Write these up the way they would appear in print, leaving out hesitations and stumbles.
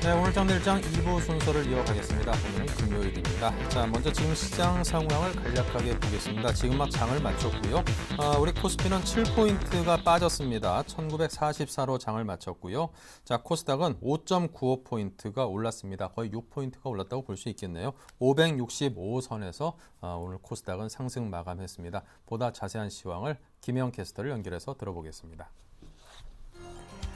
네, 오늘 장내일장 2부 순서를 이어가겠습니다. 오늘은 금요일입니다. 자, 먼저 지금 시장 상황을 간략하게 보겠습니다. 지금 막 장을 마쳤고요. 우리 코스피는 7포인트가 빠졌습니다. 1944로 장을 마쳤고요. 자, 코스닥은 5.95포인트가 올랐습니다. 거의 6포인트가 올랐다고 볼 수 있겠네요. 565선에서 오늘 코스닥은 상승 마감했습니다. 보다 자세한 시황을 김혜영 캐스터를 연결해서 들어보겠습니다.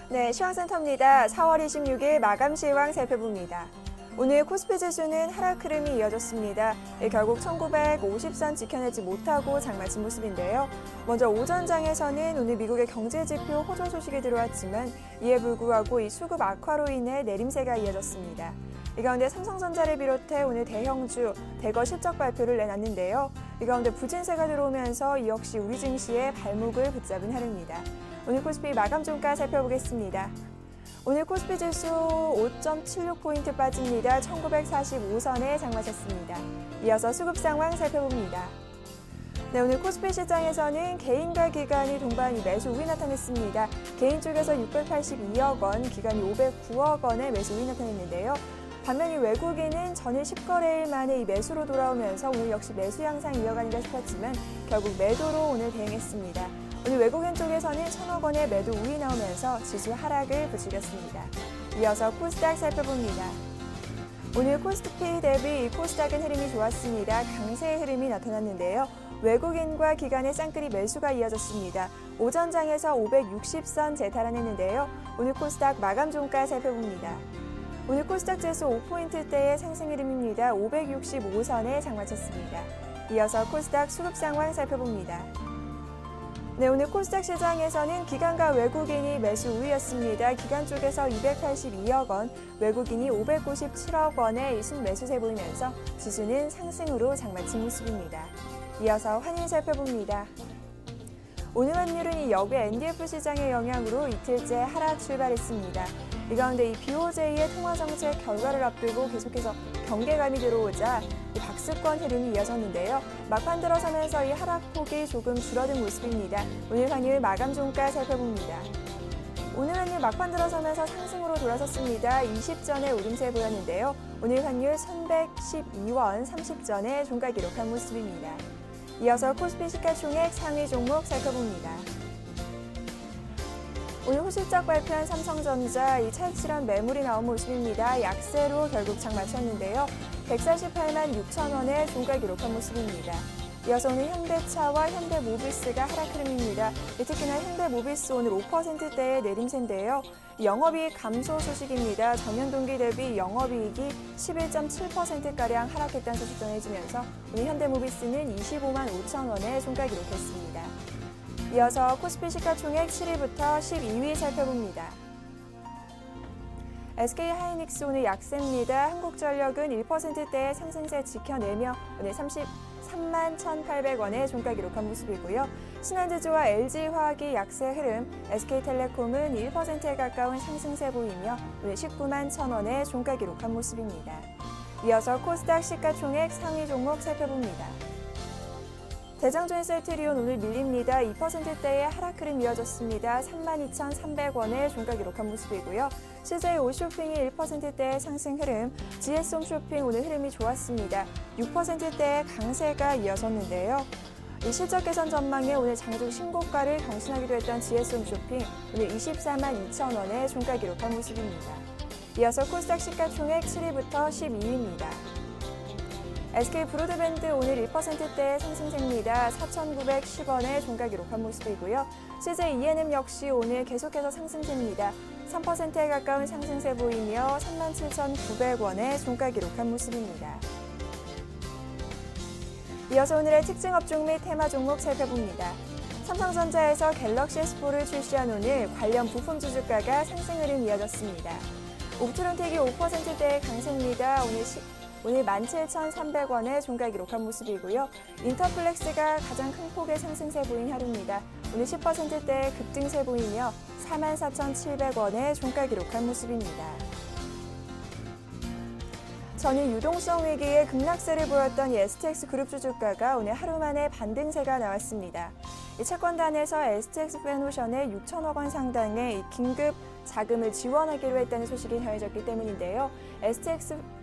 네, 시황센터입니다. 4월 26일 마감 시황 살펴봅니다. 오늘 코스피 지수는 하락 흐름이 이어졌습니다. 결국 1950선 지켜내지 못하고 장 마친 모습인데요. 먼저 오전장에서는 오늘 미국의 경제지표 호조 소식이 들어왔지만 이에 불구하고 이 수급 악화로 인해 내림세가 이어졌습니다. 이 가운데 삼성전자를 비롯해 오늘 대형주 대거 실적 발표를 내놨는데요. 이 가운데 부진세가 들어오면서 이 역시 우리 증시의 발목을 붙잡은 하루입니다. 오늘 코스피 마감 종가 살펴보겠습니다. 오늘 코스피 지수 5.76포인트 빠집니다. 1945선에 장마쳤습니다. 이어서 수급 상황 살펴봅니다. 네, 오늘 코스피 시장에서는 개인과 기관이 동반 매수 우위 나타냈습니다. 개인 쪽에서 682억 원, 기관이 509억 원의 매수 우위 나타냈는데요. 반면 이 외국인은 전일 10거래일 만에 이 매수로 돌아오면서 오늘 역시 매수 양상 이어가는가 싶었지만 결국 매도로 오늘 대응했습니다. 오늘 외국인 쪽에서는 1,000억 원의 매도 우위 나오면서 지수 하락을 부추겼습니다. 이어서 코스닥 살펴봅니다. 오늘 코스피 대비 코스닥은 흐름이 좋았습니다. 강세의 흐름이 나타났는데요. 외국인과 기관의 쌍끌이 매수가 이어졌습니다. 오전장에서 560선 재탈환했는데요. 오늘 코스닥 마감 종가 살펴봅니다. 오늘 코스닥 지수 5포인트대의 상승 흐름입니다. 565선에 장마쳤습니다. 이어서 코스닥 수급 상황 살펴봅니다. 네, 오늘 코스닥 시장에서는 기관과 외국인이 매수 우위였습니다. 기관 쪽에서 282억 원, 외국인이 597억 원의 순매수세 보이면서 지수는 상승으로 장마친 모습입니다. 이어서 환율 살펴봅니다. 오늘 환율은 이 역외 NDF 시장의 영향으로 이틀째 하락 출발했습니다. 이 가운데 이 BOJ의 통화정책 결과를 앞두고 계속해서 경계감이 들어오자 이 박스권 흐름이 이어졌는데요. 막판 들어서면서 이 하락폭이 조금 줄어든 모습입니다. 오늘 환율 마감 종가 살펴봅니다. 오늘 환율 막판 들어서면서 상승으로 돌아섰습니다. 20전의 오름세 보였는데요. 오늘 환율 1112원 30전의 종가 기록한 모습입니다. 이어서 코스피 시가총액 상위 종목 살펴봅니다. 오늘 호실적 발표한 삼성전자 이 차익 실현 매물이 나온 모습입니다. 약세로 결국 장 마쳤는데요. 148만 6천 원의 종가 기록한 모습입니다. 이어서 오늘 현대차와 현대모비스가 하락 흐름입니다. 특히나 현대모비스 오늘 5%대의 내림세인데요. 영업이익 감소 소식입니다. 전년 동기 대비 영업이익이 11.7%가량 하락했다는 소식 전해지면서 오늘 현대모비스는 25만 5천 원의 종가 기록했습니다. 이어서 코스피 시가총액 7위부터 12위 살펴봅니다. SK하이닉스 오늘 약세입니다. 한국전력은 1%대의 상승세 지켜내며 오늘 33만 1,800원의 종가 기록한 모습이고요. 신한제조와 LG화학이 약세 흐름, SK텔레콤은 1%에 가까운 상승세 보이며 오늘 19만 1,000원의 종가 기록한 모습입니다. 이어서 코스닥 시가총액 상위 종목 살펴봅니다. 대장조인셀트리온 오늘 밀립니다. 2%대의 하락 흐름 이어졌습니다. 32,300원의 종가 기록한 모습이고요. CJ 오쇼핑이 1%대의 상승 흐름, GS홈쇼핑 오늘 흐름이 좋았습니다. 6%대의 강세가 이어졌는데요. 이 실적 개선 전망에 오늘 장중 신고가를 경신하기도 했던 GS홈쇼핑 오늘 24만 2천 원의 종가 기록한 모습입니다. 이어서 코스닥 시가총액 7위부터 12위입니다. SK브로드밴드 오늘 1%대의 상승세입니다. 4,910원의 종가 기록한 모습이고요. CJ ENM 역시 오늘 계속해서 상승세입니다. 3%에 가까운 상승세 보이며 37,900원의 종가 기록한 모습입니다. 이어서 오늘의 특징 업종 및 테마 종목 살펴봅니다. 삼성전자에서 갤럭시 S4를 출시한 오늘 관련 부품 주주가가 상승 흐름 이어졌습니다. 옵트론텍이 5%대의 강세입니다. 오늘 17,300원의 종가 기록한 모습이고요. 인터플렉스가 가장 큰 폭의 상승세 보인 하루입니다. 오늘 10%대의 급등세 보이며 44,700원의 종가 기록한 모습입니다. 전일 유동성 위기에 급락세를 보였던 STX 그룹 주주가가 오늘 하루 만에 반등세가 나왔습니다. 이 채권단에서 STX 페노션에 6천억 원 상당의 이 긴급 자금을 지원하기로 했다는 소식이 전해졌기 때문인데요.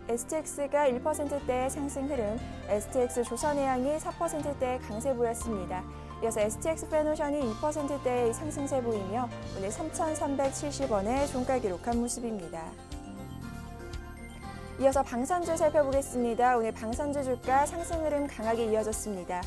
STX가 1%대의 상승 흐름, STX 조선해양이 4%대의 강세 보였습니다. 이어서 STX 페노션이 2%대의 상승세 보이며 오늘 3,370원의 종가 기록한 모습입니다. 이어서 방산주 살펴보겠습니다. 오늘 방산주 주가 상승 흐름 강하게 이어졌습니다.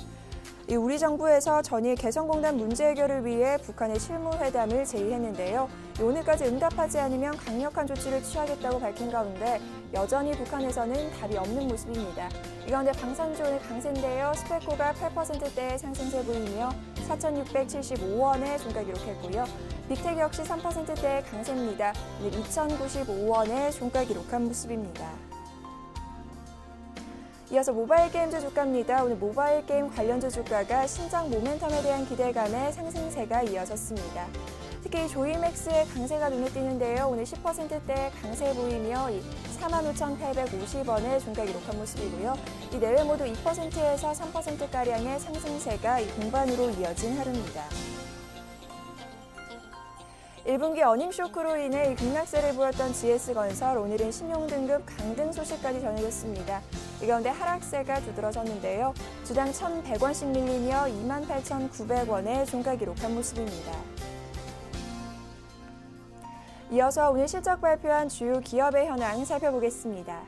우리 정부에서 전일 개성공단 문제 해결을 위해 북한의 실무회담을 제의했는데요. 오늘까지 응답하지 않으면 강력한 조치를 취하겠다고 밝힌 가운데 여전히 북한에서는 답이 없는 모습입니다. 이 가운데 방산주 오늘 강세인데요. 스페코가 8%대의 상승세 보이며 4,675원의 종가 기록했고요. 빅텍 역시 3%대의 강세입니다. 오늘 2,095원의 종가 기록한 모습입니다. 이어서 모바일 게임주 주가입니다. 오늘 모바일 게임 관련주 주가가 신작 모멘텀에 대한 기대감에 상승세가 이어졌습니다. 특히 조이맥스의 강세가 눈에 띄는데요. 오늘 10%대 강세 보이며 45,850원의 종가 기록한 모습이고요. 이 내외 모두 2%에서 3%가량의 상승세가 동반으로 이어진 하루입니다. 1분기 어닝 쇼크로 인해 급락세를 보였던 GS건설, 오늘은 신용등급 강등 소식까지 전해졌습니다. 이 가운데 하락세가 두드러졌는데요. 주당 1,100원씩 밀리며 28,900원의 종가 기록한 모습입니다. 이어서 오늘 실적 발표한 주요 기업의 현황 살펴보겠습니다.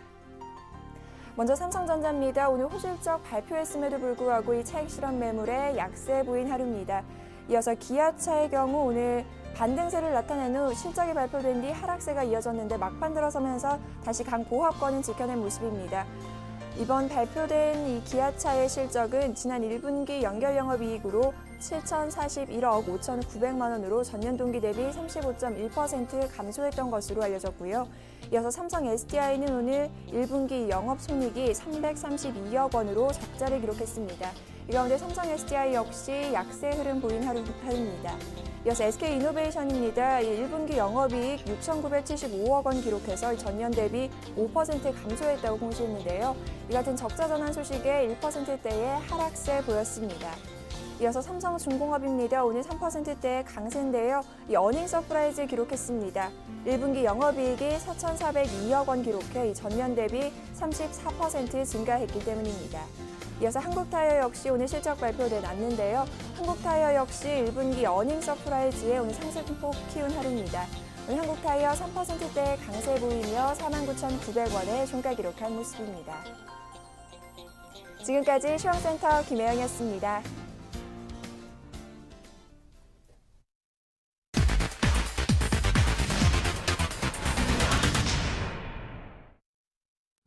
먼저 삼성전자입니다. 오늘 호실적 발표했음에도 불구하고 이 차익 실현 매물에 약세 보인 하루입니다. 이어서 기아차의 경우 오늘 반등세를 나타낸 후 실적이 발표된 뒤 하락세가 이어졌는데 막판 들어서면서 다시 강보합권은 지켜낸 모습입니다. 이번 발표된 이 기아차의 실적은 지난 1분기 연결 영업이익으로 7,041억 5,900만 원으로 전년 동기 대비 35.1% 감소했던 것으로 알려졌고요. 이어서 삼성 SDI는 오늘 1분기 영업손익이 332억 원으로 적자를 기록했습니다. 이 가운데 삼성 SDI 역시 약세 흐름 보인 하루입니다. 이어서 SK이노베이션입니다. 1분기 영업이익 6,975억 원 기록해서 전년 대비 5% 감소했다고 공시했는데요. 이 같은 적자 전환 소식에 1%대의 하락세 보였습니다. 이어서 삼성중공업입니다. 오늘 3%대의 강세인데요. 이 어닝 서프라이즈 기록했습니다. 1분기 영업이익이 4,402억 원 기록해 전년 대비 34% 증가했기 때문입니다. 이어서 한국타이어 역시 오늘 실적 발표돼 났는데요. 한국타이어 역시 1분기 어닝 서프라이즈에 오늘 상승폭 키운 하루입니다. 오늘 한국타이어 3%대의 강세 보이며 49,900원의 종가 기록한 모습입니다. 지금까지 시황센터 김혜영이었습니다.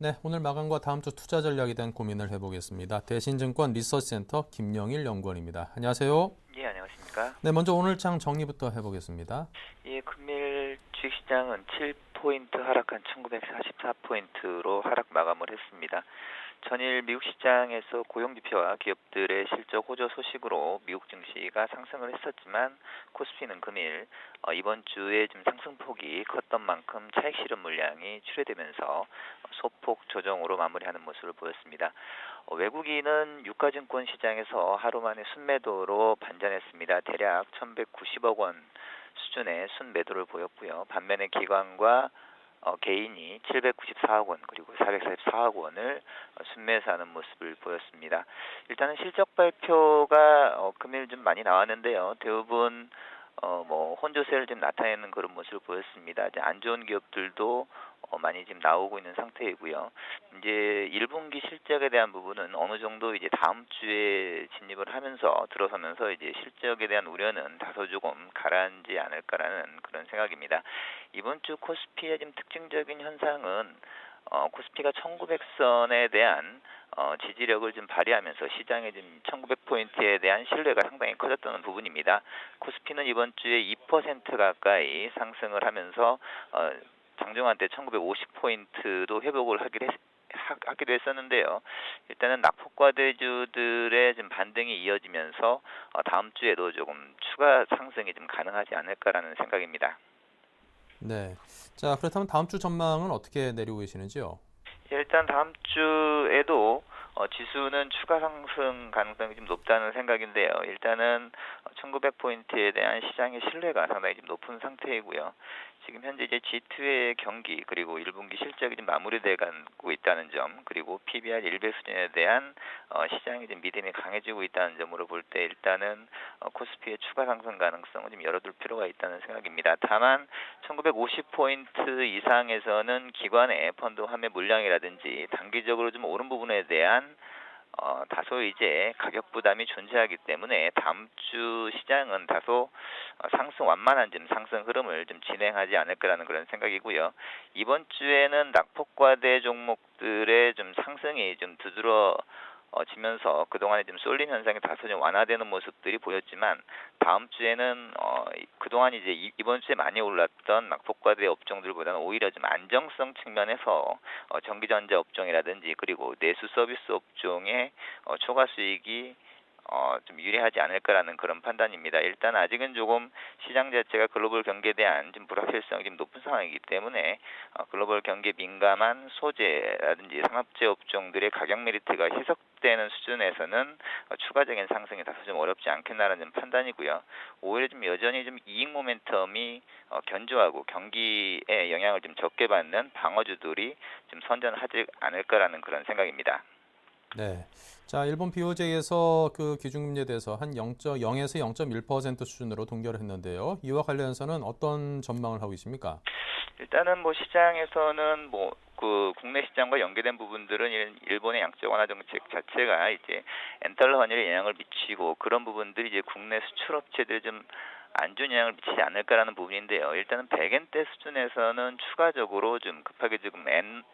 네, 오늘 마감과 다음 주 투자 전략에 대한 고민을 해보겠습니다. 대신증권 리서치센터 김영일 연구원입니다. 안녕하세요. 예, 안녕하십니까. 네, 먼저 오늘 장 정리부터 해보겠습니다. 예, 금일 주식시장은 7포인트 하락한 1944포인트로 하락 마감을 했습니다. 전일 미국 시장에서 고용지표와 기업들의 실적 호조 소식으로 미국 증시가 상승을 했었지만 코스피는 금일 이번 주에 좀 상승폭이 컸던 만큼 차익 실현 물량이 출회되면서 소폭 조정으로 마무리하는 모습을 보였습니다. 외국인은 유가증권 시장에서 하루 만에 순매도로 반전했습니다. 대략 1,190억 원 수준의 순매도를 보였고요. 반면에 기관과 개인이 794억 원 그리고 444억 원을 순매수하는 모습을 보였습니다. 일단은 실적 발표가 금일 좀 많이 나왔는데요. 대부분 혼조세를 좀 나타내는 그런 모습을 보였습니다. 이제 안 좋은 기업들도 많이 지금 나오고 있는 상태이고요. 이제 1분기 실적에 대한 부분은 어느 정도 이제 다음 주에 진입을 하면서 들어서면서 이제 실적에 대한 우려는 다소 조금 가라앉지 않을까라는 그런 생각입니다. 이번 주 코스피의 좀 특징적인 현상은 코스피가 1900선에 대한 지지력을 좀 발휘하면서 시장의 지금 1900포인트에 대한 신뢰가 상당히 커졌다는 부분입니다. 코스피는 이번 주에 2% 가까이 상승을 하면서 장중한 때 1950포인트도 회복을 하기도 했었는데요. 일단은 낙폭과대주들의 좀 반등이 이어지면서 다음 주에도 조금 추가 상승이 좀 가능하지 않을까라는 생각입니다. 네, 자 그렇다면 다음 주 전망은 어떻게 내리고 계시는지요? 일단 다음 주에도 지수는 추가 상승 가능성이 좀 높다는 생각인데요. 일단은 1900포인트에 대한 시장의 신뢰가 상당히 좀 높은 상태이고요. 지금 현재 이제 G2의 경기 그리고 1분기 실적이 좀 마무리돼 가고 있다는 점, 그리고 PBR 1배 수준에 대한 시장의 좀 믿음이 강해지고 있다는 점으로 볼 때 일단은 코스피의 추가 상승 가능성을 좀 열어둘 필요가 있다는 생각입니다. 다만 1950포인트 이상에서는 기관의 펀드 환매 물량이라든지 단기적으로 좀 오른 부분에 대한 다소 이제 가격 부담이 존재하기 때문에 다음 주 시장은 다소 상승 완만한 좀 상승 흐름을 좀 진행하지 않을 거라는 그런 생각이고요. 이번 주에는 낙폭과대 종목들의 좀 상승이 좀 지면서 그동안에 좀 쏠림 현상이 다소 좀 완화되는 모습들이 보였지만 다음 주에는 그동안 이제 이번 주에 많이 올랐던 낙폭과대 업종들보다는 오히려 좀 안정성 측면에서 전기전자 업종이라든지 그리고 내수 서비스 업종의 초과 수익이 좀 유리하지 않을 거라는 그런 판단입니다. 일단 아직은 조금 시장 자체가 글로벌 경기에 대한 좀 불확실성이 좀 높은 상황이기 때문에 글로벌 경기에 민감한 소재라든지 상업재 업종들의 가격 메리트가 희석되는 수준에서는 추가적인 상승이 다소 좀 어렵지 않겠나라는 판단이고요. 오히려 좀 여전히 좀 이익 모멘텀이 견조하고 경기에 영향을 좀 적게 받는 방어주들이 좀 선전하지 않을 거라는 그런 생각입니다. 네. 자, 일본 BOJ에서 그 기준금리에 대해서 한 0.0에서 0.1% 수준으로 동결을 했는데요. 이와 관련해서는 어떤 전망을 하고 있습니까? 일단은 뭐 시장에서는 그 국내 시장과 연계된 부분들은 일본의 양적 완화 정책 자체가 이제 엔달러 환율에 영향을 미치고 그런 부분들이 이제 국내 수출 업체들이 좀 안 좋은 영향을 미치지 않을까라는 부분인데요. 일단은 100엔대 수준에서는 추가적으로 좀 급하게 지금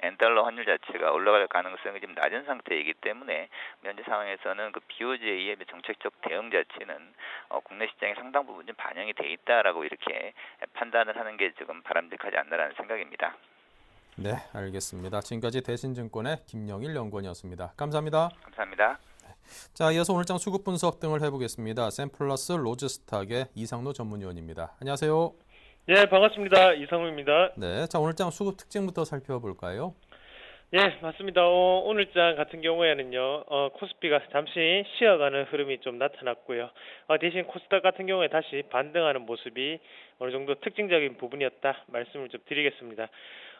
엔달러 환율 자체가 올라갈 가능성이 좀 낮은 상태이기 때문에 현재 상황에서는 그 BOJ의 정책적 대응 자체는 국내 시장에 상당 부분 좀 반영이 돼 있다라고 이렇게 판단을 하는 게 지금 바람직하지 않나라는 생각입니다. 네, 알겠습니다. 지금까지 대신증권의 김영일 연구원이었습니다. 감사합니다. 감사합니다. 자, 이어서 오늘장 수급 분석 등을 해보겠습니다. 샘플러스 로즈스탁의 이상로 전문위원입니다. 안녕하세요. 예, 반갑습니다. 이상우입니다. 네, 자, 오늘장 수급 특징부터 살펴볼까요? 예, 맞습니다. 오늘장 같은 경우에는요, 코스피가 잠시 쉬어가는 흐름이 좀 나타났고요. 대신 코스닥 같은 경우에 다시 반등하는 모습이 어느 정도 특징적인 부분이었다 말씀을 좀 드리겠습니다.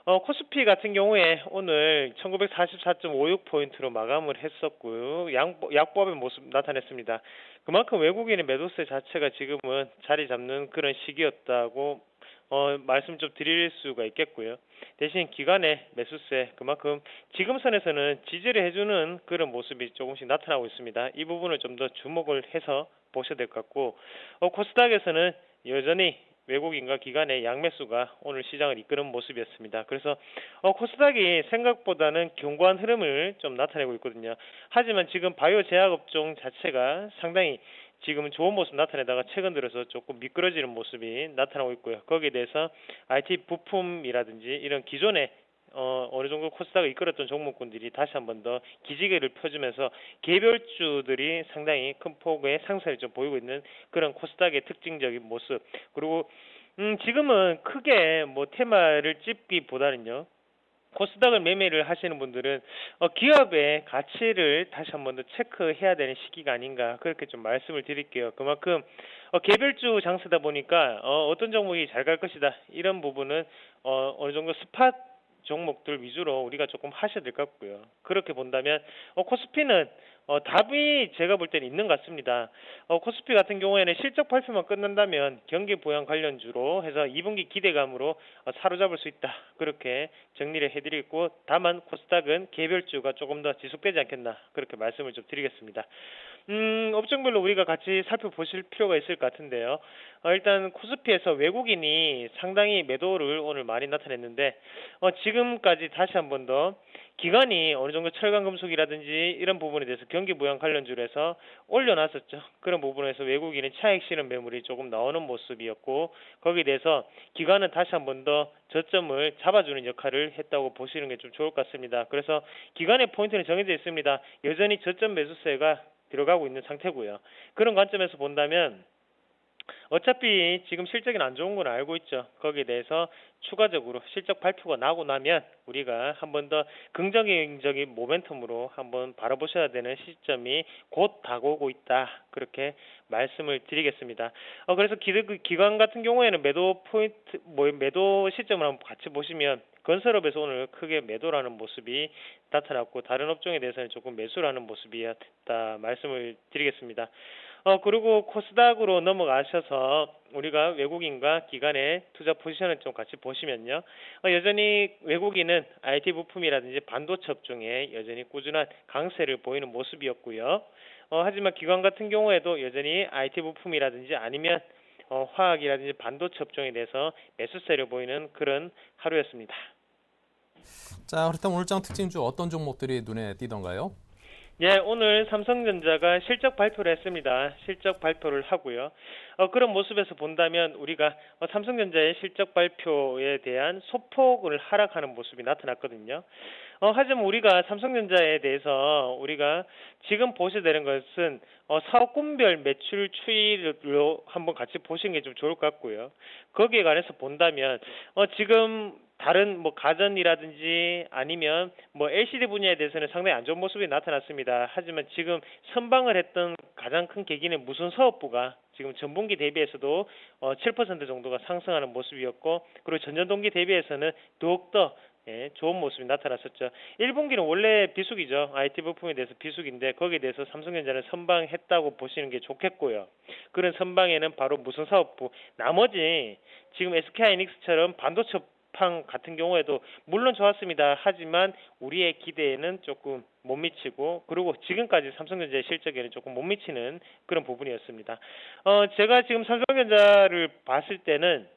코스피 같은 경우에 오늘 1944.56포인트로 마감을 했었고요. 약보합의 모습 나타냈습니다. 그만큼 외국인의 매도세 자체가 지금은 자리 잡는 그런 시기였다고 말씀 좀 드릴 수가 있겠고요. 대신 기관의 매수세 그만큼 지금 선에서는 지지를 해주는 그런 모습이 조금씩 나타나고 있습니다. 이 부분을 좀 더 주목을 해서 보셔야 될 것 같고 코스닥에서는 여전히 외국인과 기관의 양매수가 오늘 시장을 이끄는 모습이었습니다. 그래서 코스닥이 생각보다는 견고한 흐름을 좀 나타내고 있거든요. 하지만 지금 바이오 제약 업종 자체가 상당히 지금 좋은 모습 나타내다가 최근 들어서 조금 미끄러지는 모습이 나타나고 있고요. 거기에 대해서 IT 부품이라든지 이런 기존의 어느 정도 코스닥을 이끌었던 종목군들이 다시 한 번 더 기지개를 펴주면서 개별주들이 상당히 큰 폭의 상승을 좀 보이고 있는 그런 코스닥의 특징적인 모습. 그리고 지금은 크게 뭐 테마를 찝기보다는요. 코스닥을 매매를 하시는 분들은 기업의 가치를 다시 한 번 더 체크해야 되는 시기가 아닌가 그렇게 좀 말씀을 드릴게요. 그만큼 개별주 장세다 보니까 어떤 종목이 잘 갈 것이다 이런 부분은 어느 정도 스팟 종목들 위주로 우리가 조금 하셔야 될 것 같고요. 그렇게 본다면 코스피는 답이 제가 볼 때는 있는 것 같습니다. 코스피 같은 경우에는 실적 발표만 끝난다면 경기 부양 관련주로 해서 2분기 기대감으로 사로잡을 수 있다. 그렇게 정리를 해드리고 다만 코스닥은 개별주가 조금 더 지속되지 않겠나 그렇게 말씀을 좀 드리겠습니다. 업종별로 우리가 같이 살펴보실 필요가 있을 것 같은데요. 일단 코스피에서 외국인이 상당히 매도를 오늘 많이 나타냈는데 지금까지 다시 한 번 더 기관이 어느 정도 철강금속이라든지 이런 부분에 대해서 경기 부양 관련주로 해서 올려놨었죠. 그런 부분에서 외국인의 차익 실현 매물이 조금 나오는 모습이었고 거기에 대해서 기관은 다시 한 번 더 저점을 잡아주는 역할을 했다고 보시는 게 좀 좋을 것 같습니다. 그래서 기관의 포인트는 정해져 있습니다. 여전히 저점 매수세가 들어가고 있는 상태고요. 그런 관점에서 본다면 어차피 지금 실적이 안 좋은 건 알고 있죠. 거기에 대해서 추가적으로 실적 발표가 나고 나면 우리가 한 번 더 긍정적인 모멘텀으로 한번 바라보셔야 되는 시점이 곧 다가오고 있다. 그렇게 말씀을 드리겠습니다. 그래서 기관 같은 경우에는 매도 포인트, 매도 시점을 한번 같이 보시면 건설업에서 오늘 크게 매도라는 모습이 나타났고 다른 업종에 대해서는 조금 매수라는 모습이었다 말씀을 드리겠습니다. 그리고 코스닥으로 넘어가셔서 우리가 외국인과 기관의 투자 포지션을 좀 같이 보시면요. 여전히 외국인은 IT 부품이라든지 반도체 업종에 여전히 꾸준한 강세를 보이는 모습이었고요. 하지만 기관 같은 경우에도 여전히 IT 부품이라든지 아니면 화학이라든지 반도체 업종에 대해서 매수세를 보이는 그런 하루였습니다. 자, 그렇다면 오늘 장 특징주 어떤 종목들이 눈에 띄던가요? 예, 오늘 삼성전자가 실적 발표를 했습니다. 실적 발표를 하고요. 그런 모습에서 본다면 우리가 삼성전자의 실적 발표에 대한 소폭을 하락하는 모습이 나타났거든요. 하지만 우리가 삼성전자에 대해서 우리가 지금 보셔야 되는 것은 사업군별 매출 추이로 한번 같이 보시는 게 좀 좋을 것 같고요. 거기에 관해서 본다면 지금 다른 가전이라든지 아니면 LCD 분야에 대해서는 상당히 안 좋은 모습이 나타났습니다. 하지만 지금 선방을 했던 가장 큰 계기는 무슨 사업부가 지금 전분기 대비해서도 7% 정도가 상승하는 모습이었고, 그리고 전년동기 대비해서는 더욱더 좋은 모습이 나타났었죠. 1분기는 원래 비수기죠. IT 부품에 대해서 비수기인데 거기에 대해서 삼성전자는 선방했다고 보시는 게 좋겠고요. 그런 선방에는 바로 무슨 사업부, 나머지 지금 SK하이닉스처럼 반도체 팡 같은 경우에도 물론 좋았습니다. 하지만 우리의 기대에는 조금 못 미치고, 그리고 지금까지 삼성전자의 실적에는 조금 못 미치는 그런 부분이었습니다. 제가 지금 삼성전자를 봤을 때는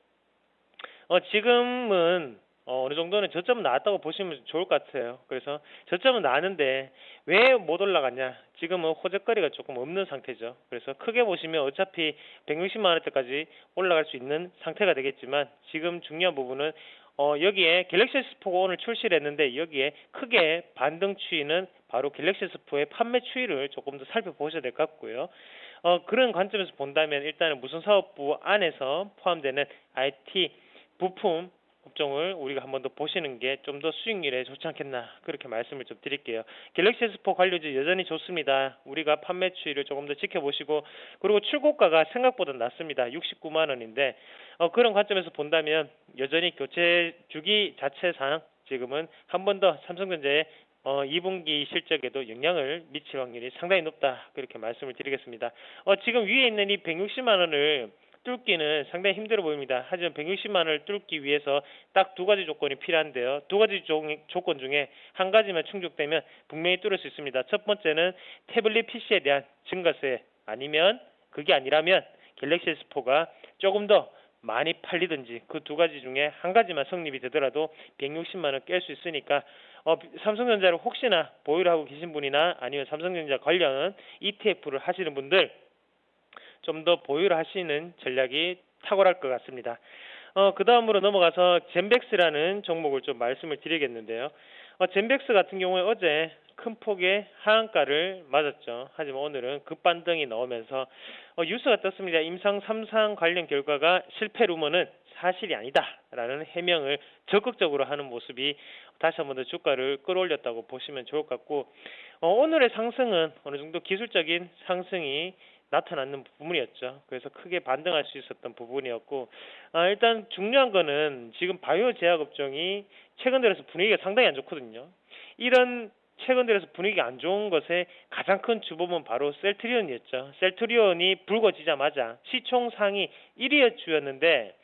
지금은 어느 정도는 저점은 나왔다고 보시면 좋을 것 같아요. 그래서 저점은 나왔는데 왜 못 올라갔냐? 지금은 호재거리가 조금 없는 상태죠. 그래서 크게 보시면 어차피 160만 원대까지 올라갈 수 있는 상태가 되겠지만, 지금 중요한 부분은 여기에 갤럭시 S4가 오늘 출시를 했는데 여기에 크게 반등 추이는 바로 갤럭시 S4의 판매 추이를 조금 더 살펴보셔야 될 것 같고요. 그런 관점에서 본다면 일단은 무슨 사업부 안에서 포함되는 IT 부품 업종을 우리가 한 번 더 보시는 게 좀 더 수익률에 좋지 않겠나, 그렇게 말씀을 좀 드릴게요. 갤럭시 S4 관료주 여전히 좋습니다. 우리가 판매 추이를 조금 더 지켜보시고, 그리고 출고가가 생각보다 낮습니다. 69만 원인데 그런 관점에서 본다면 여전히 교체 주기 자체상 지금은 한 번 더 삼성전자의 2분기 실적에도 영향을 미칠 확률이 상당히 높다, 그렇게 말씀을 드리겠습니다. 지금 위에 있는 이 160만 원을 뚫기는 상당히 힘들어 보입니다. 하지만 160만 원을 뚫기 위해서 딱 두 가지 조건이 필요한데요. 두 가지 조건 중에 한 가지만 충족되면 분명히 뚫을 수 있습니다. 첫 번째는 태블릿 PC에 대한 증가세, 아니면 그게 아니라면 갤럭시 S4가 조금 더 많이 팔리든지, 그 두 가지 중에 한 가지만 성립이 되더라도 160만 원 깰 수 있으니까 삼성전자를 혹시나 보유를 하고 계신 분이나 아니면 삼성전자 관련 ETF를 하시는 분들 좀 더 보유를 하시는 전략이 탁월할 것 같습니다. 그 다음으로 넘어가서 젠백스라는 종목을 좀 말씀을 드리겠는데요. 젠백스 같은 경우에 어제 큰 폭의 하한가를 맞았죠. 하지만 오늘은 급반등이 나오면서 뉴스가 떴습니다. 임상 3상 관련 결과가 실패 루머는 사실이 아니다라는 해명을 적극적으로 하는 모습이 다시 한 번 더 주가를 끌어올렸다고 보시면 좋을 것 같고, 오늘의 상승은 어느 정도 기술적인 상승이 나타나는 부분이었죠. 그래서 크게 반등할 수 있었던 부분이었고, 일단 중요한 거는 지금 바이오 제약 업종이 최근 들어서 분위기가 상당히 안 좋거든요. 이런 최근 들어서 분위기가 안 좋은 것의 가장 큰 주범은 바로 셀트리온이었죠. 셀트리온이 불거지자마자 시총 상위 1위의 주였는데,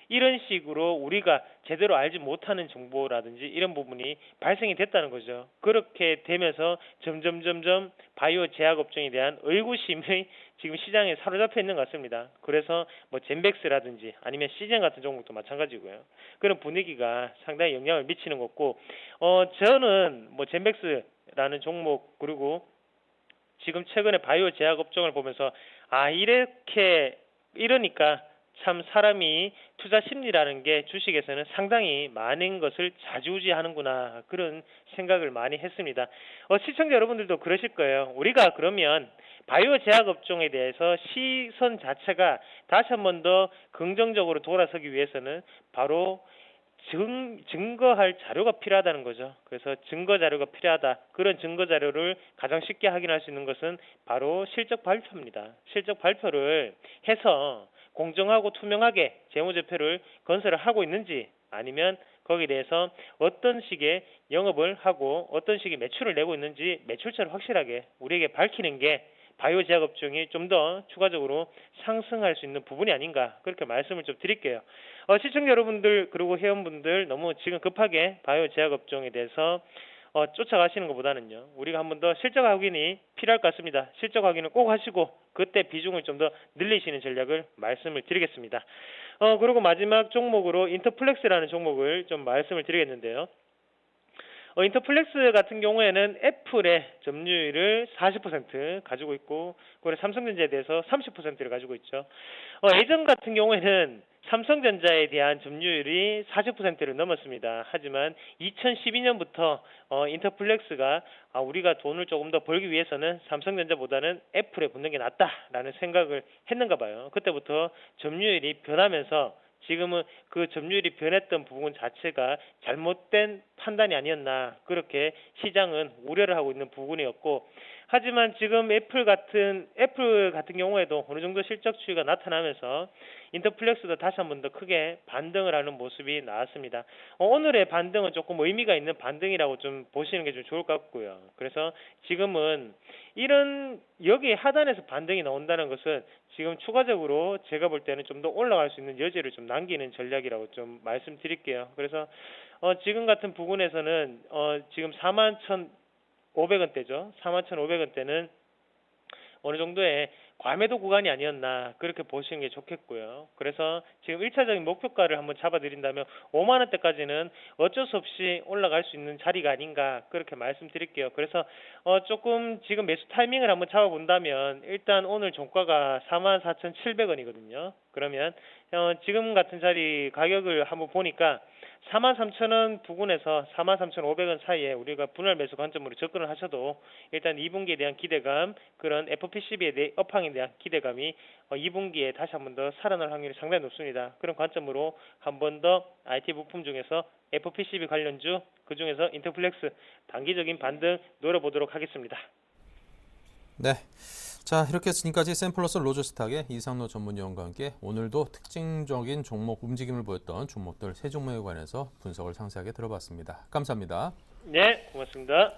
이런 식으로 우리가 제대로 알지 못하는 정보라든지 이런 부분이 발생이 됐다는 거죠. 그렇게 되면서 점점 바이오 제약 업종에 대한 의구심이 지금 시장에 사로잡혀 있는 것 같습니다. 그래서 젠백스라든지 아니면 시젠 같은 종목도 마찬가지고요. 그런 분위기가 상당히 영향을 미치는 거고, 저는 젠백스라는 종목, 그리고 지금 최근에 바이오 제약 업종을 보면서 이러니까 참 사람이 투자 심리라는 게 주식에서는 상당히 많은 것을 좌지우지하는구나, 그런 생각을 많이 했습니다. 시청자 여러분들도 그러실 거예요. 우리가 그러면 바이오 제약 업종에 대해서 시선 자체가 다시 한 번 더 긍정적으로 돌아서기 위해서는 바로 증거할 자료가 필요하다는 거죠. 그래서 증거 자료가 필요하다. 그런 증거 자료를 가장 쉽게 확인할 수 있는 것은 바로 실적 발표입니다. 실적 발표를 해서 공정하고 투명하게 재무제표를 건설을 하고 있는지 아니면 거기에 대해서 어떤 식의 영업을 하고 어떤 식의 매출을 내고 있는지 매출처를 확실하게 우리에게 밝히는 게 바이오 제약 업종이 좀 더 추가적으로 상승할 수 있는 부분이 아닌가 그렇게 말씀을 좀 드릴게요. 시청자 여러분들 그리고 회원분들 너무 지금 급하게 바이오 제약 업종에 대해서 쫓아가시는 것보다는요. 우리가 한 번 더 실적 확인이 필요할 것 같습니다. 실적 확인을 꼭 하시고 그때 비중을 좀 더 늘리시는 전략을 말씀을 드리겠습니다. 그리고 마지막 종목으로 인터플렉스라는 종목을 좀 말씀을 드리겠는데요. 인터플렉스 같은 경우에는 애플의 점유율을 40% 가지고 있고 그리고 삼성전자에 대해서 30%를 가지고 있죠. 예전 같은 경우에는 삼성전자에 대한 점유율이 40%를 넘었습니다. 하지만 2012년부터 인터플렉스가 우리가 돈을 조금 더 벌기 위해서는 삼성전자보다는 애플에 붙는 게 낫다라는 생각을 했는가 봐요. 그때부터 점유율이 변하면서 지금은 그 점유율이 변했던 부분 자체가 잘못된 판단이 아니었나 그렇게 시장은 우려를 하고 있는 부분이었고 하지만 지금 애플 같은 경우에도 어느 정도 실적 추이가 나타나면서 인터플렉스도 다시 한 번 더 크게 반등을 하는 모습이 나왔습니다. 오늘의 반등은 조금 의미가 있는 반등이라고 좀 보시는 게 좀 좋을 것 같고요. 그래서 지금은 이런 여기 하단에서 반등이 나온다는 것은 지금 추가적으로 제가 볼 때는 좀 더 올라갈 수 있는 여지를 좀 남기는 전략이라고 좀 말씀드릴게요. 그래서 지금 같은 부분에서는 지금 41,500원대죠. 41,500원대는 어느 정도의 과매도 구간이 아니었나 그렇게 보시는 게 좋겠고요. 그래서 지금 1차적인 목표가를 한번 잡아드린다면 5만 원대까지는 어쩔 수 없이 올라갈 수 있는 자리가 아닌가 그렇게 말씀드릴게요. 그래서 조금 지금 매수 타이밍을 한번 잡아본다면 일단 오늘 종가가 44,700원이거든요. 그러면 지금 같은 자리 가격을 한번 보니까 43,000원 부근에서 43,500원 사이에 우리가 분할 매수 관점으로 접근을 하셔도 일단 2분기에 대한 기대감, 그런 FPCB에 대한 업황에 대한 기대감이 2분기에 다시 한 번 더 살아날 확률이 상당히 높습니다. 그런 관점으로 한 번 더 IT 부품 중에서 FPCB 관련주, 그 중에서 인터플렉스 단기적인 반등 노려보도록 하겠습니다. 네. 자, 이렇게 지금까지 샘플러스 로저스탁의 이상로 전문위원과 함께 오늘도 특징적인 종목 움직임을 보였던 종목들 세 종목에 관해서 분석을 상세하게 들어봤습니다. 감사합니다. 네, 고맙습니다.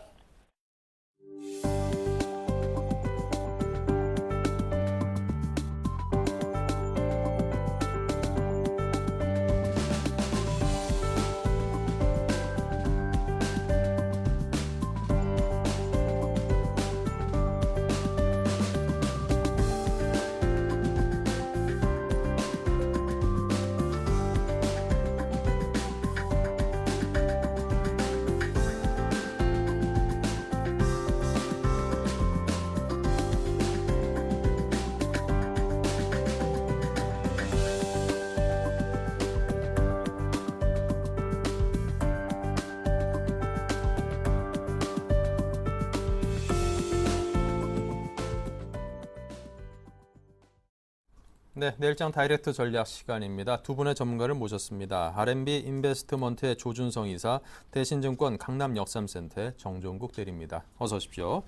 네, 내일장 다이렉트 전략 시간입니다. 두 분의 전문가를 모셨습니다. R&B 인베스트먼트의 조준성 이사, 대신증권 강남역삼센터의 정종국 대리입니다. 어서 오십시오.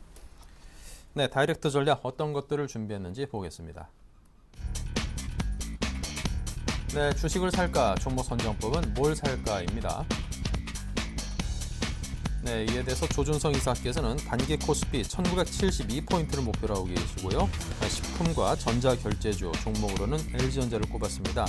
네, 다이렉트 전략 어떤 것들을 준비했는지 보겠습니다. 네, 주식을 살까, 종목 선정법은 뭘 살까입니다. 네, 이에 대해서 조준성 이사께서는 단기 코스피 1972포인트를 목표로 하고 계시고요. 식품과 전자결제주 종목으로는 LG전자를 꼽았습니다.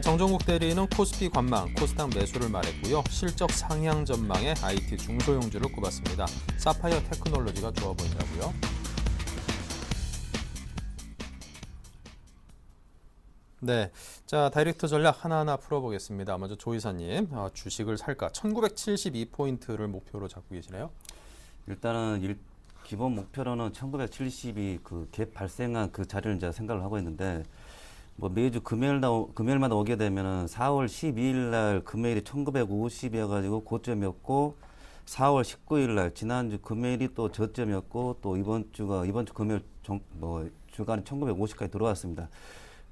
정종국 대리는 코스피 관망, 코스닥 매수를 말했고요. 실적 상향 전망에 IT 중소형주를 꼽았습니다. 사파이어 테크놀로지가 좋아 보인다고요. 네, 자 다이렉트 전략 하나하나 풀어보겠습니다. 먼저 조 이사님, 주식을 살까 1972포인트를 목표로 잡고 계시네요. 일단은 기본 목표로는 1972 그 갭 발생한 그 자리를 이제 생각을 하고 있는데 뭐 매주 금요일마다 오게 되면은 4월 12일 날 금요일이 1950이어가지고 고점이었고 4월 19일 날 지난주 금요일이 또 저점이었고 또 이번 주 금요일 주간에 1950까지 들어왔습니다.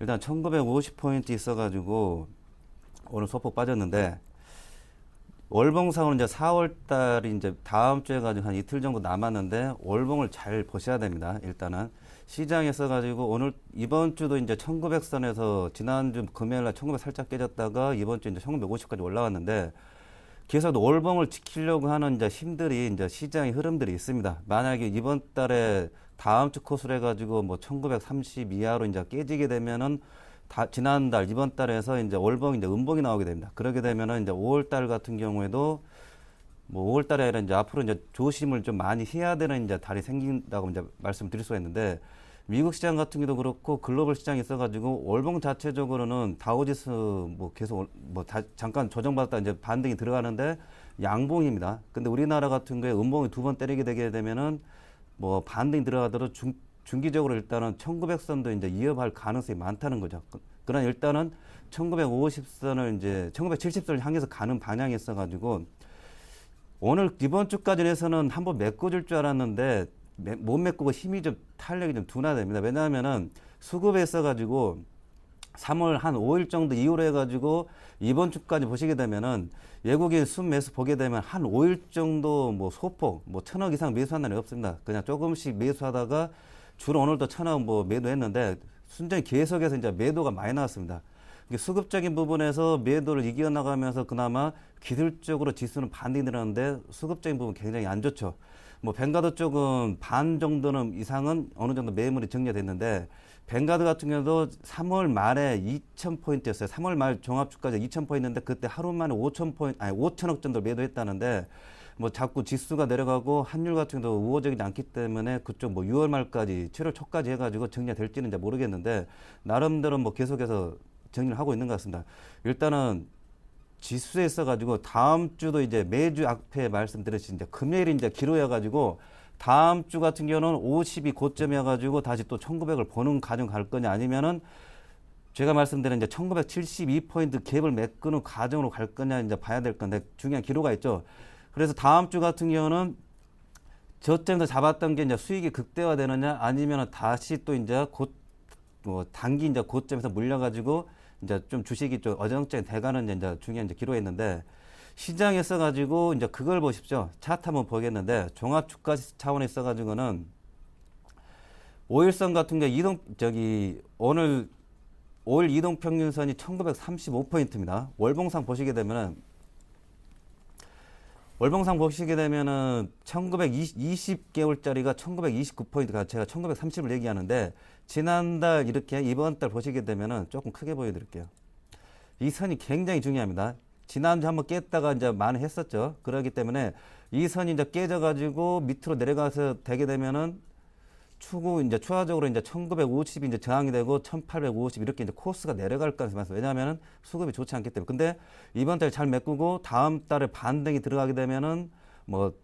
일단 1950포인트 있어가지고 오늘 소폭 빠졌는데 월봉상으로 이제 4월 달이 이제 다음 주에 가지고 한 이틀 정도 남았는데 월봉을 잘 보셔야 됩니다. 일단은 시장에 써가지고 오늘 이번 주도 이제 1900선에서 지난주 금요일 날 1900 살짝 깨졌다가 이번 주 이제 1950까지 올라왔는데 계속 월봉을 지키려고 하는 이제 힘들이 이제 시장의 흐름들이 있습니다. 만약에 이번 달에 다음 주 코스로 해가지고 뭐 1930 이하로 이제 깨지게 되면은 지난달 이번 달에서 이제 월봉 이제 음봉이 나오게 됩니다. 그러게 되면은 이제 5월 달 같은 경우에도 뭐 5월 달에 아니라 이제 앞으로 이제 조심을 좀 많이 해야 되는 이제 달이 생긴다고 이제 말씀드릴 수가 있는데 미국 시장 같은 경우도 그렇고 글로벌 시장이 있어가지고 월봉 자체적으로는 다우지수 뭐 계속 잠깐 조정받았다 이제 반등이 들어가는데 양봉입니다. 근데 우리나라 같은 경우에 음봉이 2번 때리게 되게 되면은 뭐 반등이 들어가더라도 중기적으로 일단은 1900선도 이제 이어갈 가능성이 많다는 거죠. 그러나 일단은 1950선을 이제 1970선을 향해서 가는 방향이 있어가지고 오늘 이번 주까지 해서는 한번 메꿔줄 줄 알았는데 못 메꾸고 힘이 좀 탄력이 좀 둔화됩니다. 왜냐하면은 수급에 있어가지고 3월 한 5일 정도 이후로 해가지고 이번 주까지 보시게 되면은 외국인 순매수 보게 되면 한 5일 정도 뭐 소폭 뭐 1000억 이상 매수한 날이 없습니다. 그냥 조금씩 매수하다가 주로 오늘도 1000억 뭐 매도했는데 순전히 계속해서 이제 매도가 많이 나왔습니다. 수급적인 부분에서 매도를 이겨나가면서 그나마 기술적으로 지수는 반등이 늘었는데 수급적인 부분 굉장히 안 좋죠. 뭐 뱅가드 쪽은 반 정도는 이상은 어느 정도 매물이 정리됐는데 뱅가드 같은 경우도 3월 말에 2000포인트였어요. 3월 말 종합주까지 2000포인트인데 그때 하루 만에 5천억 정도 매도했다는데 뭐 자꾸 지수가 내려가고 환율 같은 경우도 우호적이지 않기 때문에 그쪽 뭐 6월 말까지 7월 초까지 해가지고 정리가 될지는 이제 모르겠는데 나름대로 뭐 계속해서 정리를 하고 있는 것 같습니다. 일단은 지수에 있어가지고 다음 주도 이제 매주 앞에 말씀드렸듯이 이제 금요일이 이제 기로여가지고 다음 주 같은 경우는 50이 고점이어가지고 다시 또 1900을 보는 과정 갈 거냐 아니면은 제가 말씀드린 이제 1972포인트 갭을 메꾸는 과정으로 갈 거냐 이제 봐야 될 건데 중요한 기로가 있죠. 그래서 다음 주 같은 경우는 저점에서 잡았던 게 이제 수익이 극대화되느냐 아니면 다시 또 이제 단기 이제 고점에서 물려가지고 이제 좀 주식이 좀 어정쩡히 돼가는 이제 중요한 이제 기로에 있는데 시장에 써가지고 이제 그걸 보십시오. 차트 한번 보겠는데 종합 주가 차원에 있어가지고는 5일선 같은 게 오늘 5일 이동평균선이 1935포인트입니다. 월봉상 보시게 되면은 1920개월짜리가 1929포인트가 제가 1930을 얘기하는데 지난달 이렇게 이번 달 보시게 되면은 조금 크게 보여드릴게요. 이 선이 굉장히 중요합니다. 지난주 한번 깼다가 이제 많이 했었죠. 그렇기 때문에 이 선이 이제 깨져가지고 밑으로 내려가서 되게 되면은 추가적으로 이제 1950이 이제 저항이 되고 1850 이렇게 이제 코스가 내려갈 가능성이 많습니다. 왜냐하면은 수급이 좋지 않기 때문에. 근데 이번 달에 잘 메꾸고 다음 달에 반등이 들어가게 되면은 뭐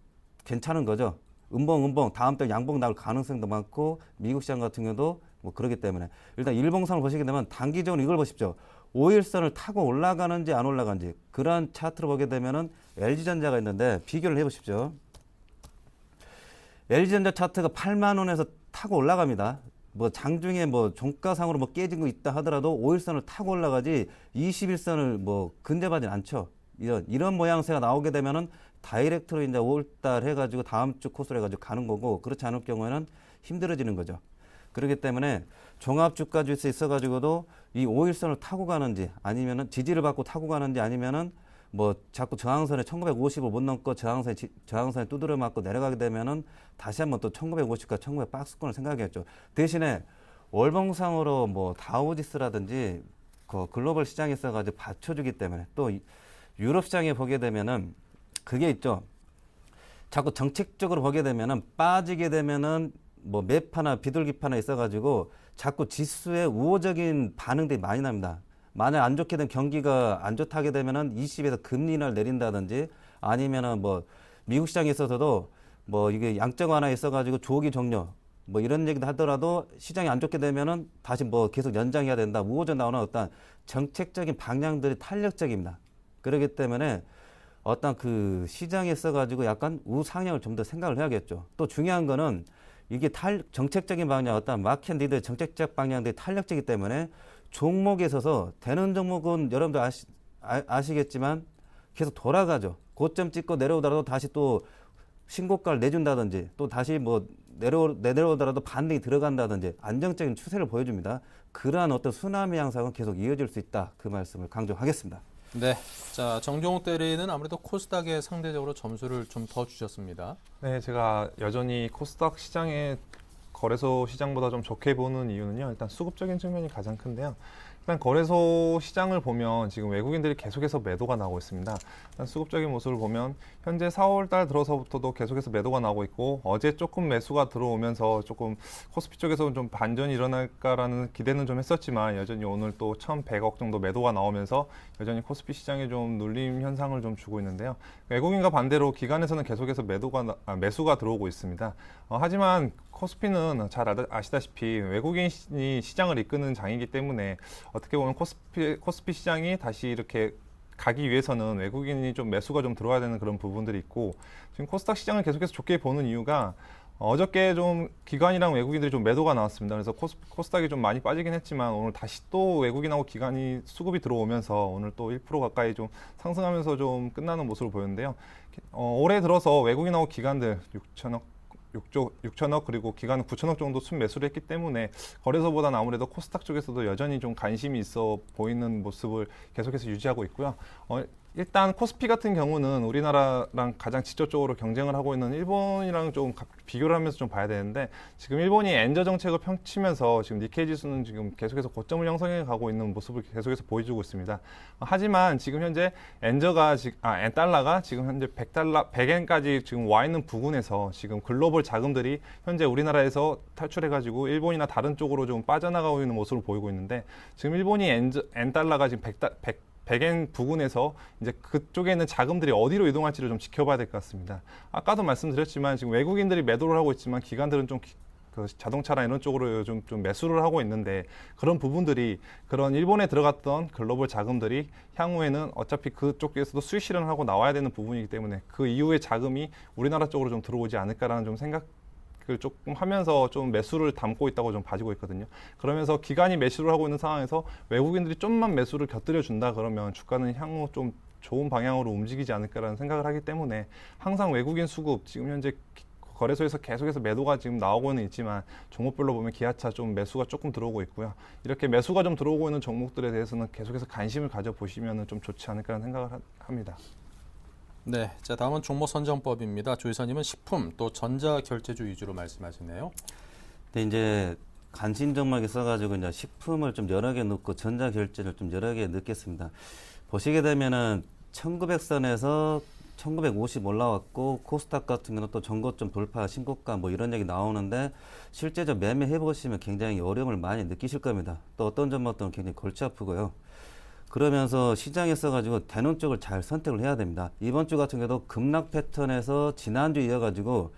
괜찮은 거죠. 음봉 다음 달 양봉 나올 가능성도 많고 미국 시장 같은 경우도 뭐 그렇기 때문에 일단 일봉선을 보시게 되면 단기적으로 이걸 보십시오. 5일선을 타고 올라가는지 안 올라가는지 그런 차트를 보게 되면은 LG전자가 있는데 비교를 해보십시오. LG전자 차트가 8만 원에서 타고 올라갑니다. 뭐 장중에 뭐 종가상으로 뭐 깨진 거 있다 하더라도 5일선을 타고 올라가지 21선을 뭐 근접하진 않죠. 이런 모양새가 나오게 되면은 다이렉트로 이제 5월달 해가지고 다음 주 코스로 해가지고 가는 거고 그렇지 않을 경우에는 힘들어지는 거죠. 그렇기 때문에 종합주가 지수에 있어가지고도 이 5일선을 타고 가는지 아니면은 지지를 받고 타고 가는지 아니면은 뭐 자꾸 저항선에 1950을 못 넘고 저항선에 두드려 맞고 내려가게 되면은 다시 한번 또 1950과 1900 박스권을 생각했죠. 대신에 월봉상으로 뭐 다우지수라든지 그 글로벌 시장에 있어가지고 받쳐주기 때문에 또 유럽 시장에 보게 되면은 그게 있죠. 자꾸 정책적으로 보게 되면은 빠지게 되면은 뭐 매파나 비둘기파나 있어가지고 자꾸 지수에 우호적인 반응들이 많이 납니다. 만약 안 좋게 된 경기가 안 좋다 하게 되면은 20에서 금리 인하를 내린다든지 아니면은 뭐 미국 시장에 있어서도 뭐 이게 양적 완화에 있어가지고 조기 종료 뭐 이런 얘기도 하더라도 시장이 안 좋게 되면은 다시 뭐 계속 연장해야 된다. 우호적 나오는 어떤 정책적인 방향들이 탄력적입니다. 그렇기 때문에 어떤 그 시장에 써가지고 약간 우상향을 좀 더 생각을 해야겠죠. 또 중요한 거는 이게 정책적인 방향, 어떤 마켓 리더의 정책적 방향들이 탄력적이기 때문에 종목에 있어서 되는 종목은 여러분들 아시겠지만 계속 돌아가죠. 고점 찍고 내려오더라도 다시 또 신고가를 내준다든지 또 다시 뭐 내려오더라도 반등이 들어간다든지 안정적인 추세를 보여줍니다. 그러한 어떤 쓰나미 양상은 계속 이어질 수 있다. 그 말씀을 강조하겠습니다. 네, 자 정종욱 대리는 아무래도 코스닥에 상대적으로 점수를 좀 더 주셨습니다. 네, 제가 여전히 코스닥 시장의 거래소 시장보다 좀 좋게 보는 이유는요. 일단 수급적인 측면이 가장 큰데요. 일단 거래소 시장을 보면 지금 외국인들이 계속해서 매도가 나오고 있습니다. 일단 수급적인 모습을 보면 현재 4월 달 들어서부터도 계속해서 매도가 나오고 있고 어제 조금 매수가 들어오면서 조금 코스피 쪽에서 좀 반전이 일어날까라는 기대는 좀 했었지만 여전히 오늘 또 1,100억 정도 매도가 나오면서 여전히 코스피 시장에 좀 눌림 현상을 좀 주고 있는데요. 외국인과 반대로 기관에서는 계속해서 매수가 들어오고 있습니다. 하지만 코스피는 잘 아시다시피 외국인이 시장을 이끄는 장이기 때문에 어떻게 보면 코스피 시장이 다시 이렇게 가기 위해서는 외국인이 좀 매수가 좀 들어와야 되는 그런 부분들이 있고 지금 코스닥 시장을 계속해서 좋게 보는 이유가 어저께 좀 기관이랑 외국인들이 좀 매도가 나왔습니다. 그래서 코스닥이 좀 많이 빠지긴 했지만 오늘 다시 또 외국인하고 기관이 수급이 들어오면서 오늘 또 1% 가까이 좀 상승하면서 좀 끝나는 모습을 보였는데요. 올해 들어서 외국인하고 기관들 6천억 그리고 기관은 9천억 정도 순매수를 했기 때문에 거래소보다는 아무래도 코스닥 쪽에서도 여전히 좀 관심이 있어 보이는 모습을 계속해서 유지하고 있고요. 일단 코스피 같은 경우는 우리나라랑 가장 직접적으로 경쟁을 하고 있는 일본이랑 좀 비교를 하면서 좀 봐야 되는데 지금 일본이 엔저 정책을 펼치면서 지금 니케이 지수는 지금 계속해서 고점을 형성해 가고 있는 모습을 계속해서 보여주고 있습니다. 하지만 지금 현재 엔달러가 지금 현재 100엔까지 지금 와 있는 부근에서 지금 글로벌 자금들이 현재 우리나라에서 탈출해 가지고 일본이나 다른 쪽으로 좀 빠져나가고 있는 모습을 보이고 있는데 지금 일본이 엔달러가 지금 100엔 부근에서 이제 그쪽에 있는 자금들이 어디로 이동할지를 좀 지켜봐야 될 것 같습니다. 아까도 말씀드렸지만 지금 외국인들이 매도를 하고 있지만 기관들은 좀 그 자동차나 이런 쪽으로 요즘 좀 매수를 하고 있는데 그런 부분들이 그런 일본에 들어갔던 글로벌 자금들이 향후에는 어차피 그쪽에서도 수익 실현을 하고 나와야 되는 부분이기 때문에 그 이후에 자금이 우리나라 쪽으로 좀 들어오지 않을까라는 좀 생각을 조금 하면서 좀 매수를 담고 있다고 좀 봐지고 있거든요. 그러면서 기관이 매수를 하고 있는 상황에서 외국인들이 좀만 매수를 곁들여 준다 그러면 주가는 향후 좀 좋은 방향으로 움직이지 않을까라는 생각을 하기 때문에 항상 외국인 수급 지금 현재 거래소에서 계속해서 매도가 지금 나오고는 있지만 종목별로 보면 기아차 좀 매수가 조금 들어오고 있고요. 이렇게 매수가 좀 들어오고 있는 종목들에 대해서는 계속해서 관심을 가져보시면 좀 좋지 않을까라는 생각을 합니다. 네, 자 다음은 종목 선정법입니다. 조 이사님은 식품 또 전자결제주 위주로 말씀하시네요. 근데 이제 관심 종목에 써가지고 이제 식품을 좀 여러 개 넣고 전자결제를 좀 여러 개 넣겠습니다. 보시게 되면은 1900선에서 1950 올라왔고 코스닥 같은 경우는 또 전고점 돌파 신고가 뭐 이런 얘기 나오는데 실제적 매매해 보시면 굉장히 어려움을 많이 느끼실 겁니다. 또 어떤 종목들은 굉장히 골치 아프고요. 그러면서 시장에 써가지고 되는 쪽을 잘 선택을 해야 됩니다. 이번 주 같은 경우도 급락 패턴에서 지난주 이어가지고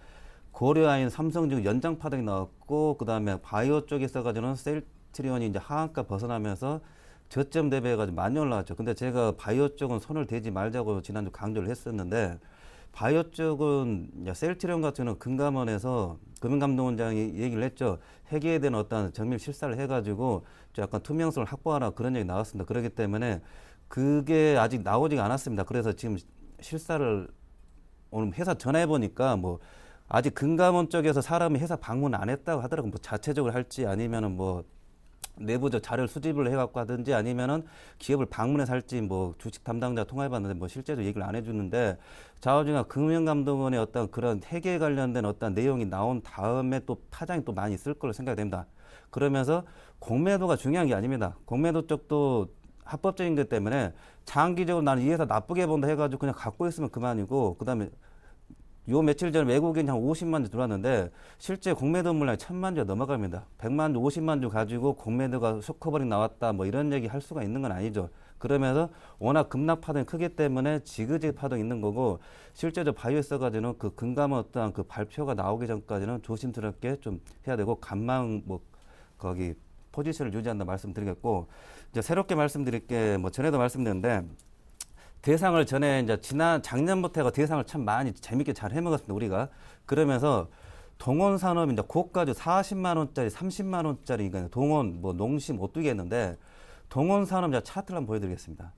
고려아인 삼성지구 연장 파동이 나왔고 그 다음에 바이오 쪽에 써가지고는 셀트리온이 이제 하한가 벗어나면서 저점 대비해가지고 많이 올라왔죠. 근데 제가 바이오 쪽은 손을 대지 말자고 지난주 강조를 했었는데 바이오 쪽은 셀트리온 같은 경우는 금감원에서 금융감독원장이 얘기를 했죠. 회계에 대한 어떤 정밀 실사를 해가지고 약간 투명성을 확보하라 그런 얘기 나왔습니다. 그렇기 때문에 그게 아직 나오지가 않았습니다. 그래서 지금 실사를 오늘 회사 전화해 보니까 뭐 아직 금감원 쪽에서 사람이 회사 방문 안 했다고 하더라고요. 뭐 자체적으로 할지 아니면은 뭐 내부적 자료를 수집을 해갖고 하든지 아니면은 기업을 방문해서 할지 뭐 주식 담당자 통화해봤는데 뭐 실제로 얘기를 안 해주는데 좌우중간 금융감독원의 어떤 그런 회계 관련된 어떤 내용이 나온 다음에 또 파장이 또 많이 있을 걸로 생각이 됩니다. 그러면서 공매도가 중요한 게 아닙니다. 공매도 쪽도 합법적인 것 때문에 장기적으로 나는 이 회사 나쁘게 본다 해가지고 그냥 갖고 있으면 그만이고 그다음에 요 며칠 전에 외국인 한 50만 주 들어왔는데 실제 공매도 물량이 1000만 주가 넘어갑니다. 100만 주, 50만 주 가지고 공매도가 쇼커버링 나왔다 뭐 이런 얘기 할 수가 있는 건 아니죠. 그러면서 워낙 급락 파동이 크기 때문에 지그재그 파동이 있는 거고 실제로 바이오에 써가지고는 그 금감원 어떠한 그 발표가 나오기 전까지는 조심스럽게 좀 해야 되고 간망 뭐 거기 포지션을 유지한다 말씀드리겠고 이제 새롭게 말씀드릴 게 뭐 전에도 말씀드렸는데 대상을 전에 이제 작년부터 해가 대상을 참 많이 재밌게 잘 해먹었습니다, 우리가. 그러면서 동원 산업 이제 고가주 40만 원짜리, 30만 원짜리 동원 뭐 농심 오뚜기 했는데 동원 산업 이제 차트를 한번 보여드리겠습니다.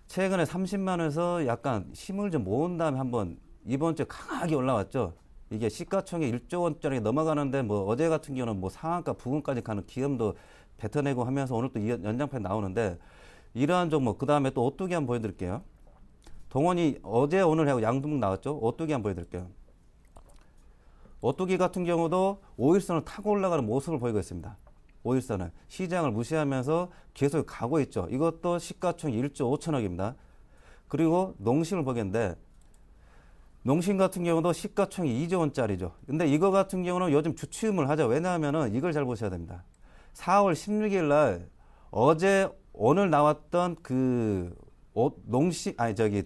최근에 30만 원에서 약간 힘을 좀 모은 다음에 한번 이번 주에 강하게 올라왔죠. 이게 시가총액 1조 원짜리 넘어가는데 뭐 어제 같은 경우는 뭐 상한가 부근까지 가는 기염도 뱉어내고 하면서 오늘 또 연장판 나오는데 이러한 종목 그 다음에 또 오뚜기 한번 보여드릴게요. 동원이 어제 오늘 하고 양두목 나왔죠. 오뚜기 한번 보여드릴게요. 오뚜기 같은 경우도 5일선을 타고 올라가는 모습을 보이고 있습니다. 5일선을 시장을 무시하면서 계속 가고 있죠. 이것도 시가총액 1조 5천억입니다. 그리고 농심을 보겠는데 농심 같은 경우도 시가총액 2조 원짜리죠. 근데 이거 같은 경우는 요즘 주춤을 하죠. 왜냐하면은 이걸 잘 보셔야 됩니다. 4월 16일 날 어제 오늘 나왔던 그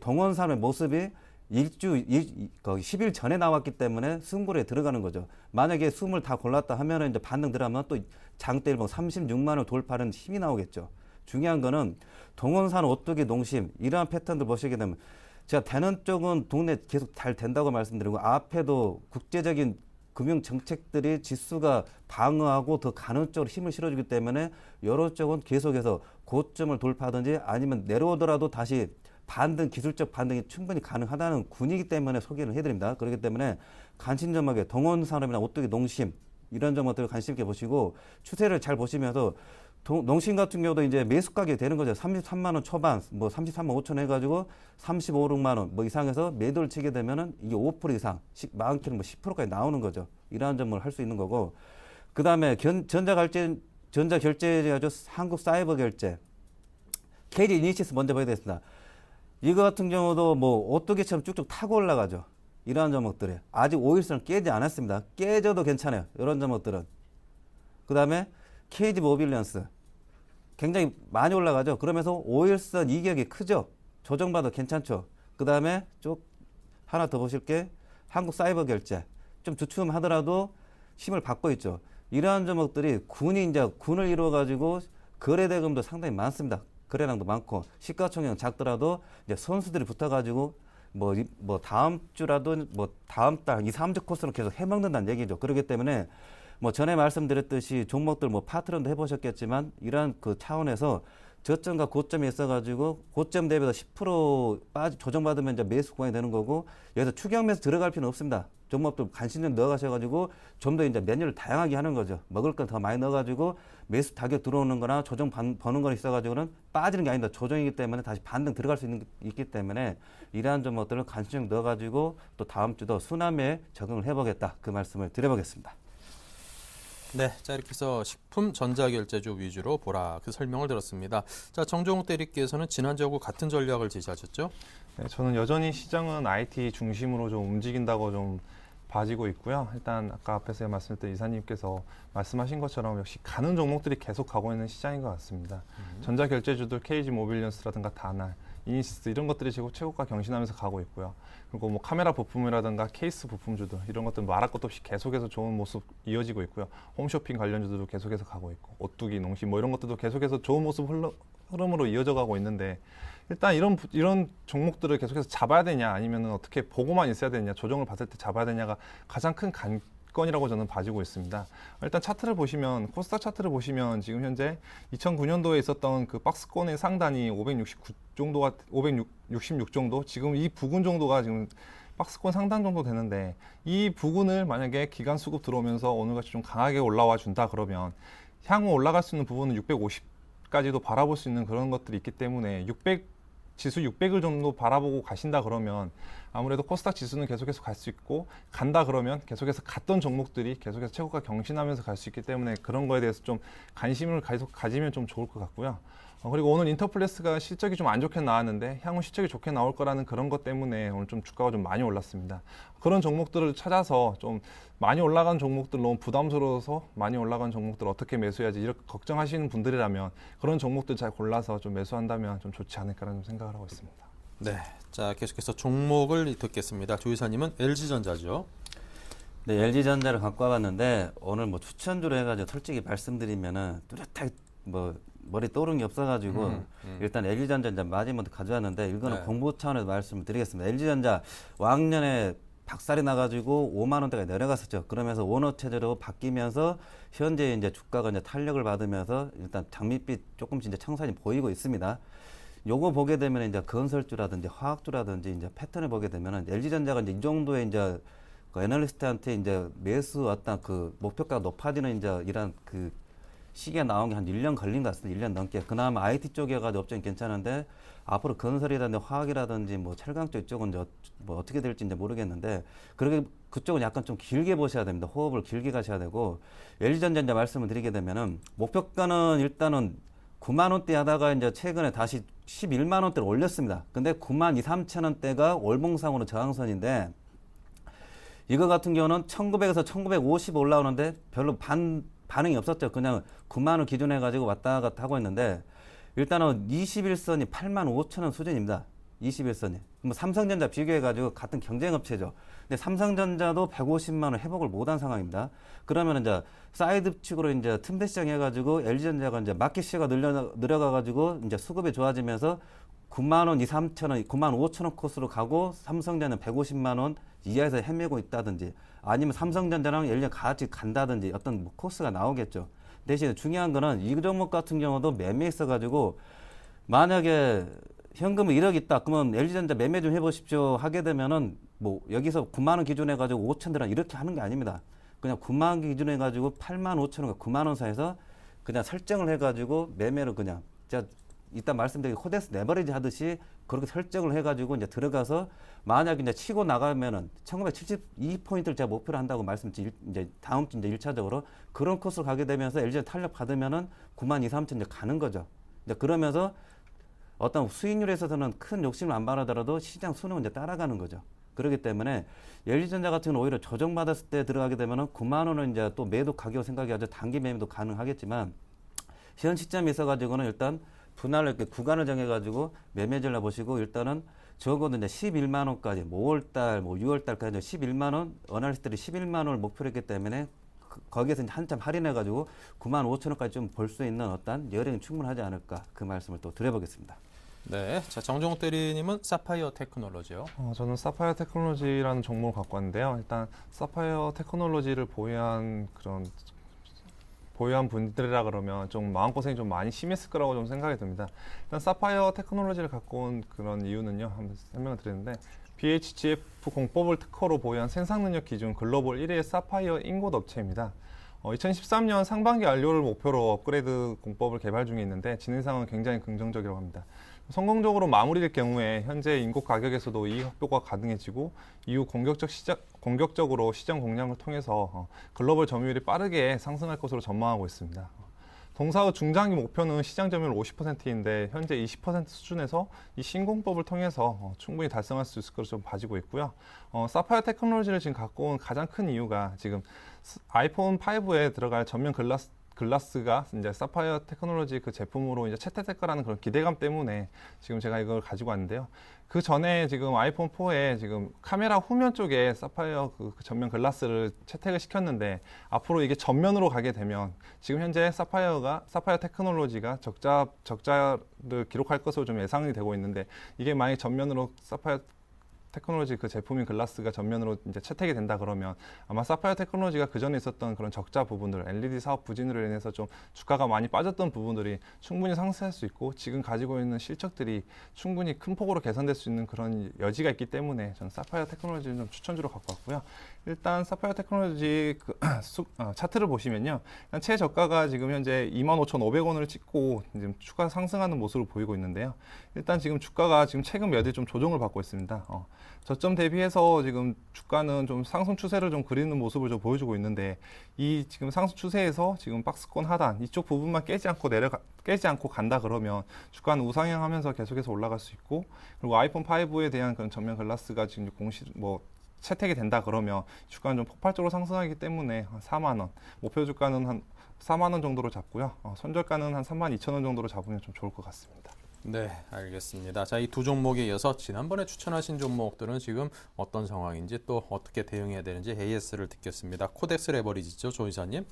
동원산의 모습이 10일 전에 나왔기 때문에 승부에 들어가는 거죠. 만약에 숨을 다 골랐다 하면은 이제 반등 들어가면 또 장대일봉 36만 원 돌파하는 힘이 나오겠죠. 중요한 거는 동원산 오뚜기 농심 이러한 패턴들 보시게 되면 제가 되는 쪽은 동네 계속 잘 된다고 말씀드리고 앞에도 국제적인 금융 정책들이 지수가 방어하고 더 가는 쪽으로 힘을 실어주기 때문에 여러 쪽은 계속해서 고점을 돌파하든지 아니면 내려오더라도 다시 반등, 기술적 반등이 충분히 가능하다는 군이기 때문에 소개를 해드립니다. 그렇기 때문에 관심점하게 동원산업이나 오뚜기 농심 이런 점들을 관심 있게 보시고 추세를 잘 보시면서 농심 같은 경우도 이제 매수 가격이 되는 거죠. 33만 원 초반, 뭐 33만 5천 해가지고 35, 6만 원 뭐 이상해서 매도를 치게 되면은 이게 5% 이상, 많게는 뭐 10%까지 나오는 거죠. 이러한 점을 할 수 있는 거고. 그 다음에 전자결제죠. 한국사이버결제. KD 이니시스 먼저 봐야 되겠습니다. 이거 같은 경우도 뭐 오뚜기처럼 쭉쭉 타고 올라가죠. 이러한 종목들이 아직 5일선을 깨지 않았습니다. 깨져도 괜찮아요. 이런 종목들은. 그 다음에 KG 모빌리언스 굉장히 많이 올라가죠. 그러면서 5일선 이격이 크죠. 조정봐도 괜찮죠. 그 다음에 쭉 하나 더 보실 게 한국사이버결제 좀 주춤하더라도 힘을 받고 있죠. 이러한 종목들이 군을 이루어가지고 거래대금도 상당히 많습니다. 거래량도 많고 시가총액은 작더라도 이제 선수들이 붙어가지고 뭐 다음 주라도 뭐 다음 달 2, 3주 코스로 계속 해먹는다는 얘기죠. 그렇기 때문에 뭐 전에 말씀드렸듯이 종목들 뭐 파트런도 해보셨겠지만 이러한 그 차원에서 저점과 고점이 있어가지고 고점 대비해서 10% 조정받으면 이제 매수 구간이 되는 거고 여기서 추격 매수 들어갈 필요는 없습니다. 종목들 관심 좀 넣어가셔가지고 좀 더 이제 메뉴를 다양하게 하는 거죠. 먹을 건 더 많이 넣어가지고 매수 타격 들어오는 거나 조정 버는 거 있어가지고는 빠지는 게 아니다. 조정이기 때문에 다시 반등 들어갈 수 있기 때문에 이러한 종목들을 관심 좀 넣어가지고 또 다음 주도 순환매에 적응을 해보겠다. 그 말씀을 드려보겠습니다. 네, 자 이렇게 해서 식품 전자결제주 위주로 보라 그 설명을 들었습니다. 자 정종욱 대리께서는 지난주하고 같은 전략을 제시하셨죠? 네, 저는 여전히 시장은 IT 중심으로 좀 움직인다고 좀 봐지고 있고요. 일단 아까 앞에서 말씀드렸던 이사님께서 말씀하신 것처럼 역시 가는 종목들이 계속 가고 있는 시장인 것 같습니다. 전자결제주들 KG 모빌리언스라든가 다날, 이니시스 이런 것들이 최고가 경신하면서 가고 있고요. 그리고 뭐 카메라 부품이라든가 케이스 부품주들 이런 것들 말할 것도 없이 계속해서 좋은 모습 이어지고 있고요. 홈쇼핑 관련주들도 계속해서 가고 있고 오뚜기, 농심 뭐 이런 것들도 계속해서 좋은 모습 흐름으로 이어져 가고 있는데 일단 이런 종목들을 계속해서 잡아야 되냐 아니면 어떻게 보고만 있어야 되냐 조정을 받을 때 잡아야 되냐가 가장 큰 관건이라고 저는 봐지고 있습니다. 일단 차트를 보시면 코스닥 차트를 보시면 지금 현재 2009년도에 있었던 그 박스권의 상단이 566 정도 지금 이 부근 정도가 지금 박스권 상단 정도 되는데 이 부근을 만약에 기간 수급 들어오면서 오늘같이 좀 강하게 올라와 준다 그러면 향후 올라갈 수 있는 부분은 650까지도 바라볼 수 있는 그런 것들이 있기 때문에 지수 600을 정도 바라보고 가신다 그러면 아무래도 코스닥 지수는 계속해서 갈 수 있고 간다 그러면 계속해서 갔던 종목들이 계속해서 최고가 경신하면서 갈 수 있기 때문에 그런 거에 대해서 좀 관심을 계속 가지면 좀 좋을 것 같고요. 그리고 오늘 인터플래스가 실적이 좀 안 좋게 나왔는데 향후 실적이 좋게 나올 거라는 그런 것 때문에 오늘 좀 주가가 좀 많이 올랐습니다. 그런 종목들을 찾아서 좀 많이 올라간 종목들 너무 부담스러워서 많이 올라간 종목들 어떻게 매수해야지 이렇게 걱정하시는 분들이라면 그런 종목들 잘 골라서 좀 매수한다면 좀 좋지 않을까라는 생각을 하고 있습니다. 네, 자 계속해서 종목을 듣겠습니다. 조 이사님은 LG전자죠. 네, LG전자를 갖고 와봤는데 오늘 뭐 추천주로 해가지고 솔직히 말씀드리면은 뚜렷하게 뭐 머리 떠오른 게 없어가지고 일단 LG전자 이제 마지막에 가져왔는데 이거는 네. 공부 차원에서 말씀을 드리겠습니다. LG전자 왕년에 박살이 나가지고 5만 원대가 내려갔었죠. 그러면서 원호 체제로 바뀌면서 현재 이제 주가가 이제 탄력을 받으면서 일단 장밋빛 조금씩 이제 청산이 보이고 있습니다. 요거 보게 되면 이제 건설주라든지 화학주라든지 이제 패턴을 보게 되면은 LG전자가 이제 이 정도의 이제 그 애널리스트한테 이제 매수 어떤 그 목표가가 높아지는 이제 이런 그 시기가 나온 게 한 1년 걸린 것 같습니다. 1년 넘게. 그나마 IT 쪽이어가지고 업종이 괜찮은데 앞으로 건설이라든지 화학이라든지 뭐 철강 쪽 이쪽은 이제 뭐 어떻게 될지 이제 모르겠는데 그렇게 그쪽은 약간 좀 길게 보셔야 됩니다. 호흡을 길게 가셔야 되고 LG전자 이제 말씀을 드리게 되면은 목표가는 일단은 9만 원대 하다가 이제 최근에 다시 11만 원대를 올렸습니다. 근데 9만 2, 3천 원대가 월봉상으로 저항선인데 이거 같은 경우는 1900에서 1950 올라오는데 별로 반응이 없었죠. 그냥 9만 원 기준 해가지고 왔다 갔다 하고 있는데 일단은 21선이 8만 5천 원 수준입니다. 21선이. 뭐 삼성전자 비교해가지고 같은 경쟁업체죠. 근데 삼성전자도 150만 원 회복을 못한 상황입니다. 그러면 이제 사이드 측으로 이제 틈새 시장 해가지고 LG전자가 이제 마켓시가 늘어가가지고 이제 수급이 좋아지면서 9만 원, 2, 3천 원, 9만 5천 원 코스로 가고 삼성전자는 150만 원 이하에서 헤매고 있다든지 아니면 삼성전자랑 LG 같이 간다든지 어떤 뭐 코스가 나오겠죠. 대신에 중요한 거는 이 종목 같은 경우도 매매 있어가지고 만약에 현금이 1억 있다. 그러면 LG전자 매매 좀 해보십시오. 하게 되면은 뭐 여기서 9만 원 기준 해가지고 5천 들어 이렇게 하는 게 아닙니다. 그냥 9만 원 기준 해가지고 8만 5천 원과 9만 원 사이에서 그냥 설정을 해가지고 매매를 그냥 제가 이따 말씀드린 코덱스 레버리지 하듯이 그렇게 설정을 해가지고 이제 들어가서 만약 이제 치고 나가면은 1972포인트를 제가 목표로 한다고 말씀드린 이제 다음 주 이제 1차적으로 그런 코스로 가게 되면서 LG 탄력 받으면은 9만 2, 3천 이제 가는 거죠. 이제 그러면서 어떤 수익률에 있어서는 큰 욕심을 안 바라더라도 시장 수능은 이제 따라가는 거죠. 그렇기 때문에 LG전자 같은 경우는 오히려 조정받았을 때 들어가게 되면은 9만 원은 이제 또 매도 가격 생각이 아주 단기 매매도 가능하겠지만 현 시점에 있어가지고는 일단 분할을 이렇게 구간을 정해가지고 매매 전략 보시고 일단은 적어도 이제 11만 원까지 뭐 5월달, 뭐 6월달까지 11만 원, 어널리스트들이 11만 원을 목표로 했기 때문에 거기에서 이제 한참 할인해가지고 9만 5천 원까지 좀 볼 수 있는 어떤 여력이 충분하지 않을까 그 말씀을 또 드려보겠습니다. 네, 자 정종욱 대리님은 사파이어 테크놀로지요. 저는 사파이어 테크놀로지라는 종목을 갖고 왔는데요. 일단 사파이어 테크놀로지를 보유한 분들이라 그러면 좀 마음고생이 좀 많이 심했을 거라고 좀 생각이 듭니다. 일단 사파이어 테크놀로지를 갖고 온 그런 이유는요. 한번 설명을 드리는데 BHGF 공법을 특허로 보유한 생산능력 기준 글로벌 1위의 사파이어 인곳 업체입니다. 2013년 상반기 완료를 목표로 업그레이드 공법을 개발 중에 있는데 진행상은 굉장히 긍정적이라고 합니다. 성공적으로 마무리될 경우에 현재 인곳 가격에서도 이익 확보가 가능해지고 이후 공격적으로 시장 공략을 통해서 글로벌 점유율이 빠르게 상승할 것으로 전망하고 있습니다. 동사 후 중장기 목표는 시장 점유율 50%인데 현재 20% 수준에서 이 신공법을 통해서 충분히 달성할 수 있을 것으로 좀 봐지고 있고요. 사파이어 테크놀로지를 지금 갖고 온 가장 큰 이유가 지금 아이폰 5에 들어갈 전면 글라스가 이제 사파이어 테크놀로지 그 제품으로 이제 채택될 거라는 그런 기대감 때문에 지금 제가 이걸 가지고 왔는데요. 그 전에 지금 아이폰 4에 지금 카메라 후면 쪽에 사파이어 그 전면 글라스를 채택을 시켰는데 앞으로 이게 전면으로 가게 되면 지금 현재 사파이어 테크놀로지가 적자를 기록할 것으로 좀 예상이 되고 있는데 이게 만약 전면으로 사파이어 테크놀로지 그 제품인 글라스가 전면으로 이제 채택이 된다 그러면 아마 사파이어 테크놀로지가 그 전에 있었던 그런 적자 부분들, LED 사업 부진으로 인해서 좀 주가가 많이 빠졌던 부분들이 충분히 상승할 수 있고 지금 가지고 있는 실적들이 충분히 큰 폭으로 개선될 수 있는 그런 여지가 있기 때문에 저는 사파이어 테크놀로지를 좀 추천주로 갖고 왔고요. 일단 사파이어 테크놀로지 차트를 보시면요. 일단 최저가가 지금 현재 25,500원을 찍고 지금 주가 상승하는 모습을 보이고 있는데요. 일단 지금 주가가 지금 최근 몇 일 좀 조정을 받고 있습니다. 저점 대비해서 지금 주가는 좀 상승 추세를 좀 그리는 모습을 좀 보여주고 있는데 이 지금 상승 추세에서 지금 박스권 하단 이쪽 부분만 깨지 않고 간다 그러면 주가는 우상향하면서 계속해서 올라갈 수 있고 그리고 아이폰 5에 대한 그런 전면 글라스가 지금 채택이 된다 그러면 주가는 좀 폭발적으로 상승하기 때문에 한 4만 원 목표 주가는 한 4만 원 정도로 잡고요. 손절가는 한 3만 2천 원 정도로 잡으면 좀 좋을 것 같습니다. 네, 알겠습니다. 자, 이 두 종목에 이어서 지난번에 추천하신 종목들은 지금 어떤 상황인지 또 어떻게 대응해야 되는지 AS를 듣겠습니다. 코덱스 레버리지죠, 조 이사님?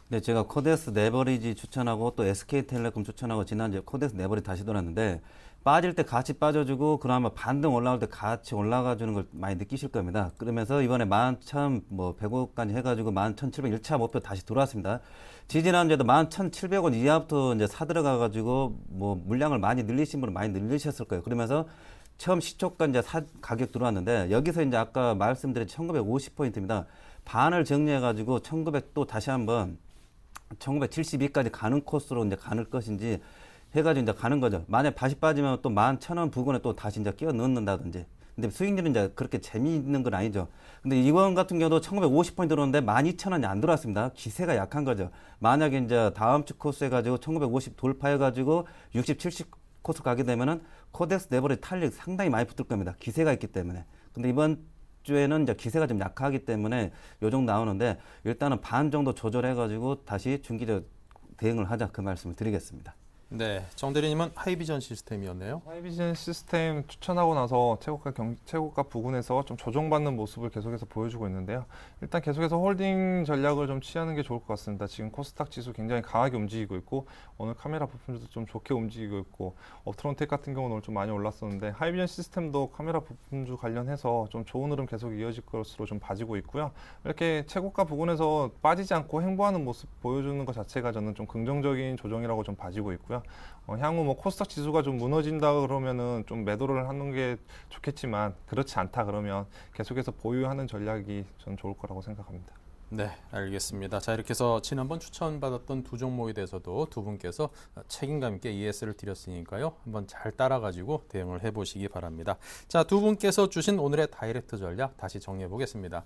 네, 제가 코덱스 네버리지 추천하고 또 SK텔레콤 추천하고 지난주에 코덱스 네버리지 다시 돌았는데 빠질 때 같이 빠져주고 그나마 반등 올라올 때 같이 올라가주는 걸 많이 느끼실 겁니다. 그러면서 이번에 11,100원까지 해가지고 11,700 1차 목표 다시 들어왔습니다. 지지난주에도 11,700원 이하부터 이제 사들어가가지고 뭐 물량을 많이 늘리신 분은 많이 늘리셨을 거예요. 그러면서 처음 시초가 이제 가격 들어왔는데 여기서 이제 아까 말씀드린 1950포인트입니다. 반을 정리해가지고 1900 또 다시 한번 1972까지 가는 코스로 이제 가는 것인지 해가지고 이제 가는 거죠. 만약 다시 빠지면 또 11,000원 부근에 또 다시 이제 끼워 넣는다든지. 근데 수익률은 이제 그렇게 재미있는 건 아니죠. 근데 이번 같은 경우도 1950포인트 들어오는데 12,000원이 안 들어왔습니다. 기세가 약한 거죠. 만약에 이제 다음 주 코스 해가지고 1950 돌파해가지고 60, 70 코스 가게 되면은 코덱스 네버리지 탄력 상당히 많이 붙을 겁니다. 기세가 있기 때문에. 근데 이번 주에는 이제 기세가 좀 약하기 때문에 요 정도 나오는데 일단은 반 정도 조절해가지고 다시 중기적 대응을 하자 그 말씀을 드리겠습니다. 네, 정 대리님은 하이비전 시스템이었네요. 하이비전 시스템 추천하고 나서 최고가 부근에서 좀 조정받는 모습을 계속해서 보여주고 있는데요. 일단 계속해서 홀딩 전략을 좀 취하는 게 좋을 것 같습니다. 지금 코스닥 지수 굉장히 강하게 움직이고 있고 오늘 카메라 부품주도 좀 좋게 움직이고 있고 업트론텍 같은 경우는 오늘 좀 많이 올랐었는데 하이비전 시스템도 카메라 부품주 관련해서 좀 좋은 흐름 계속 이어질 것으로 좀 봐지고 있고요. 이렇게 최고가 부근에서 빠지지 않고 횡보하는 모습 보여주는 것 자체가 저는 좀 긍정적인 조정이라고 좀 봐지고 있고요. 향후 뭐 코스닥 지수가 좀 무너진다 그러면은 좀 매도를 하는 게 좋겠지만 그렇지 않다 그러면 계속해서 보유하는 전략이 저는 좋을 거라고 생각합니다. 네, 알겠습니다. 자, 이렇게 해서 지난번 추천받았던 두 종목에 대해서도 두 분께서 책임감 있게 ES를 드렸으니까요. 한번 잘 따라가지고 대응을 해보시기 바랍니다. 자, 두 분께서 주신 오늘의 다이렉트 전략 다시 정리해 보겠습니다.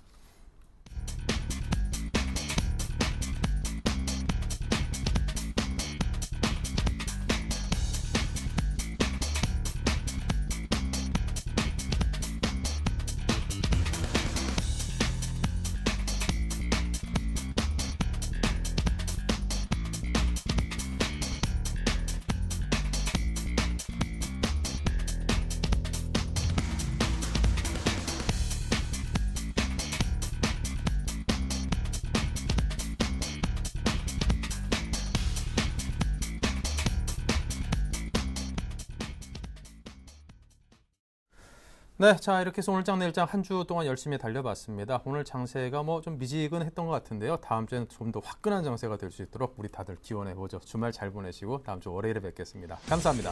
네, 자 이렇게 해서 오늘 장 내일 장 한 주 동안 열심히 달려봤습니다. 오늘 장세가 뭐 좀 미지근했던 것 같은데요. 다음 주에는 좀 더 화끈한 장세가 될 수 있도록 우리 다들 기원해보죠. 주말 잘 보내시고 다음 주 월요일에 뵙겠습니다. 감사합니다.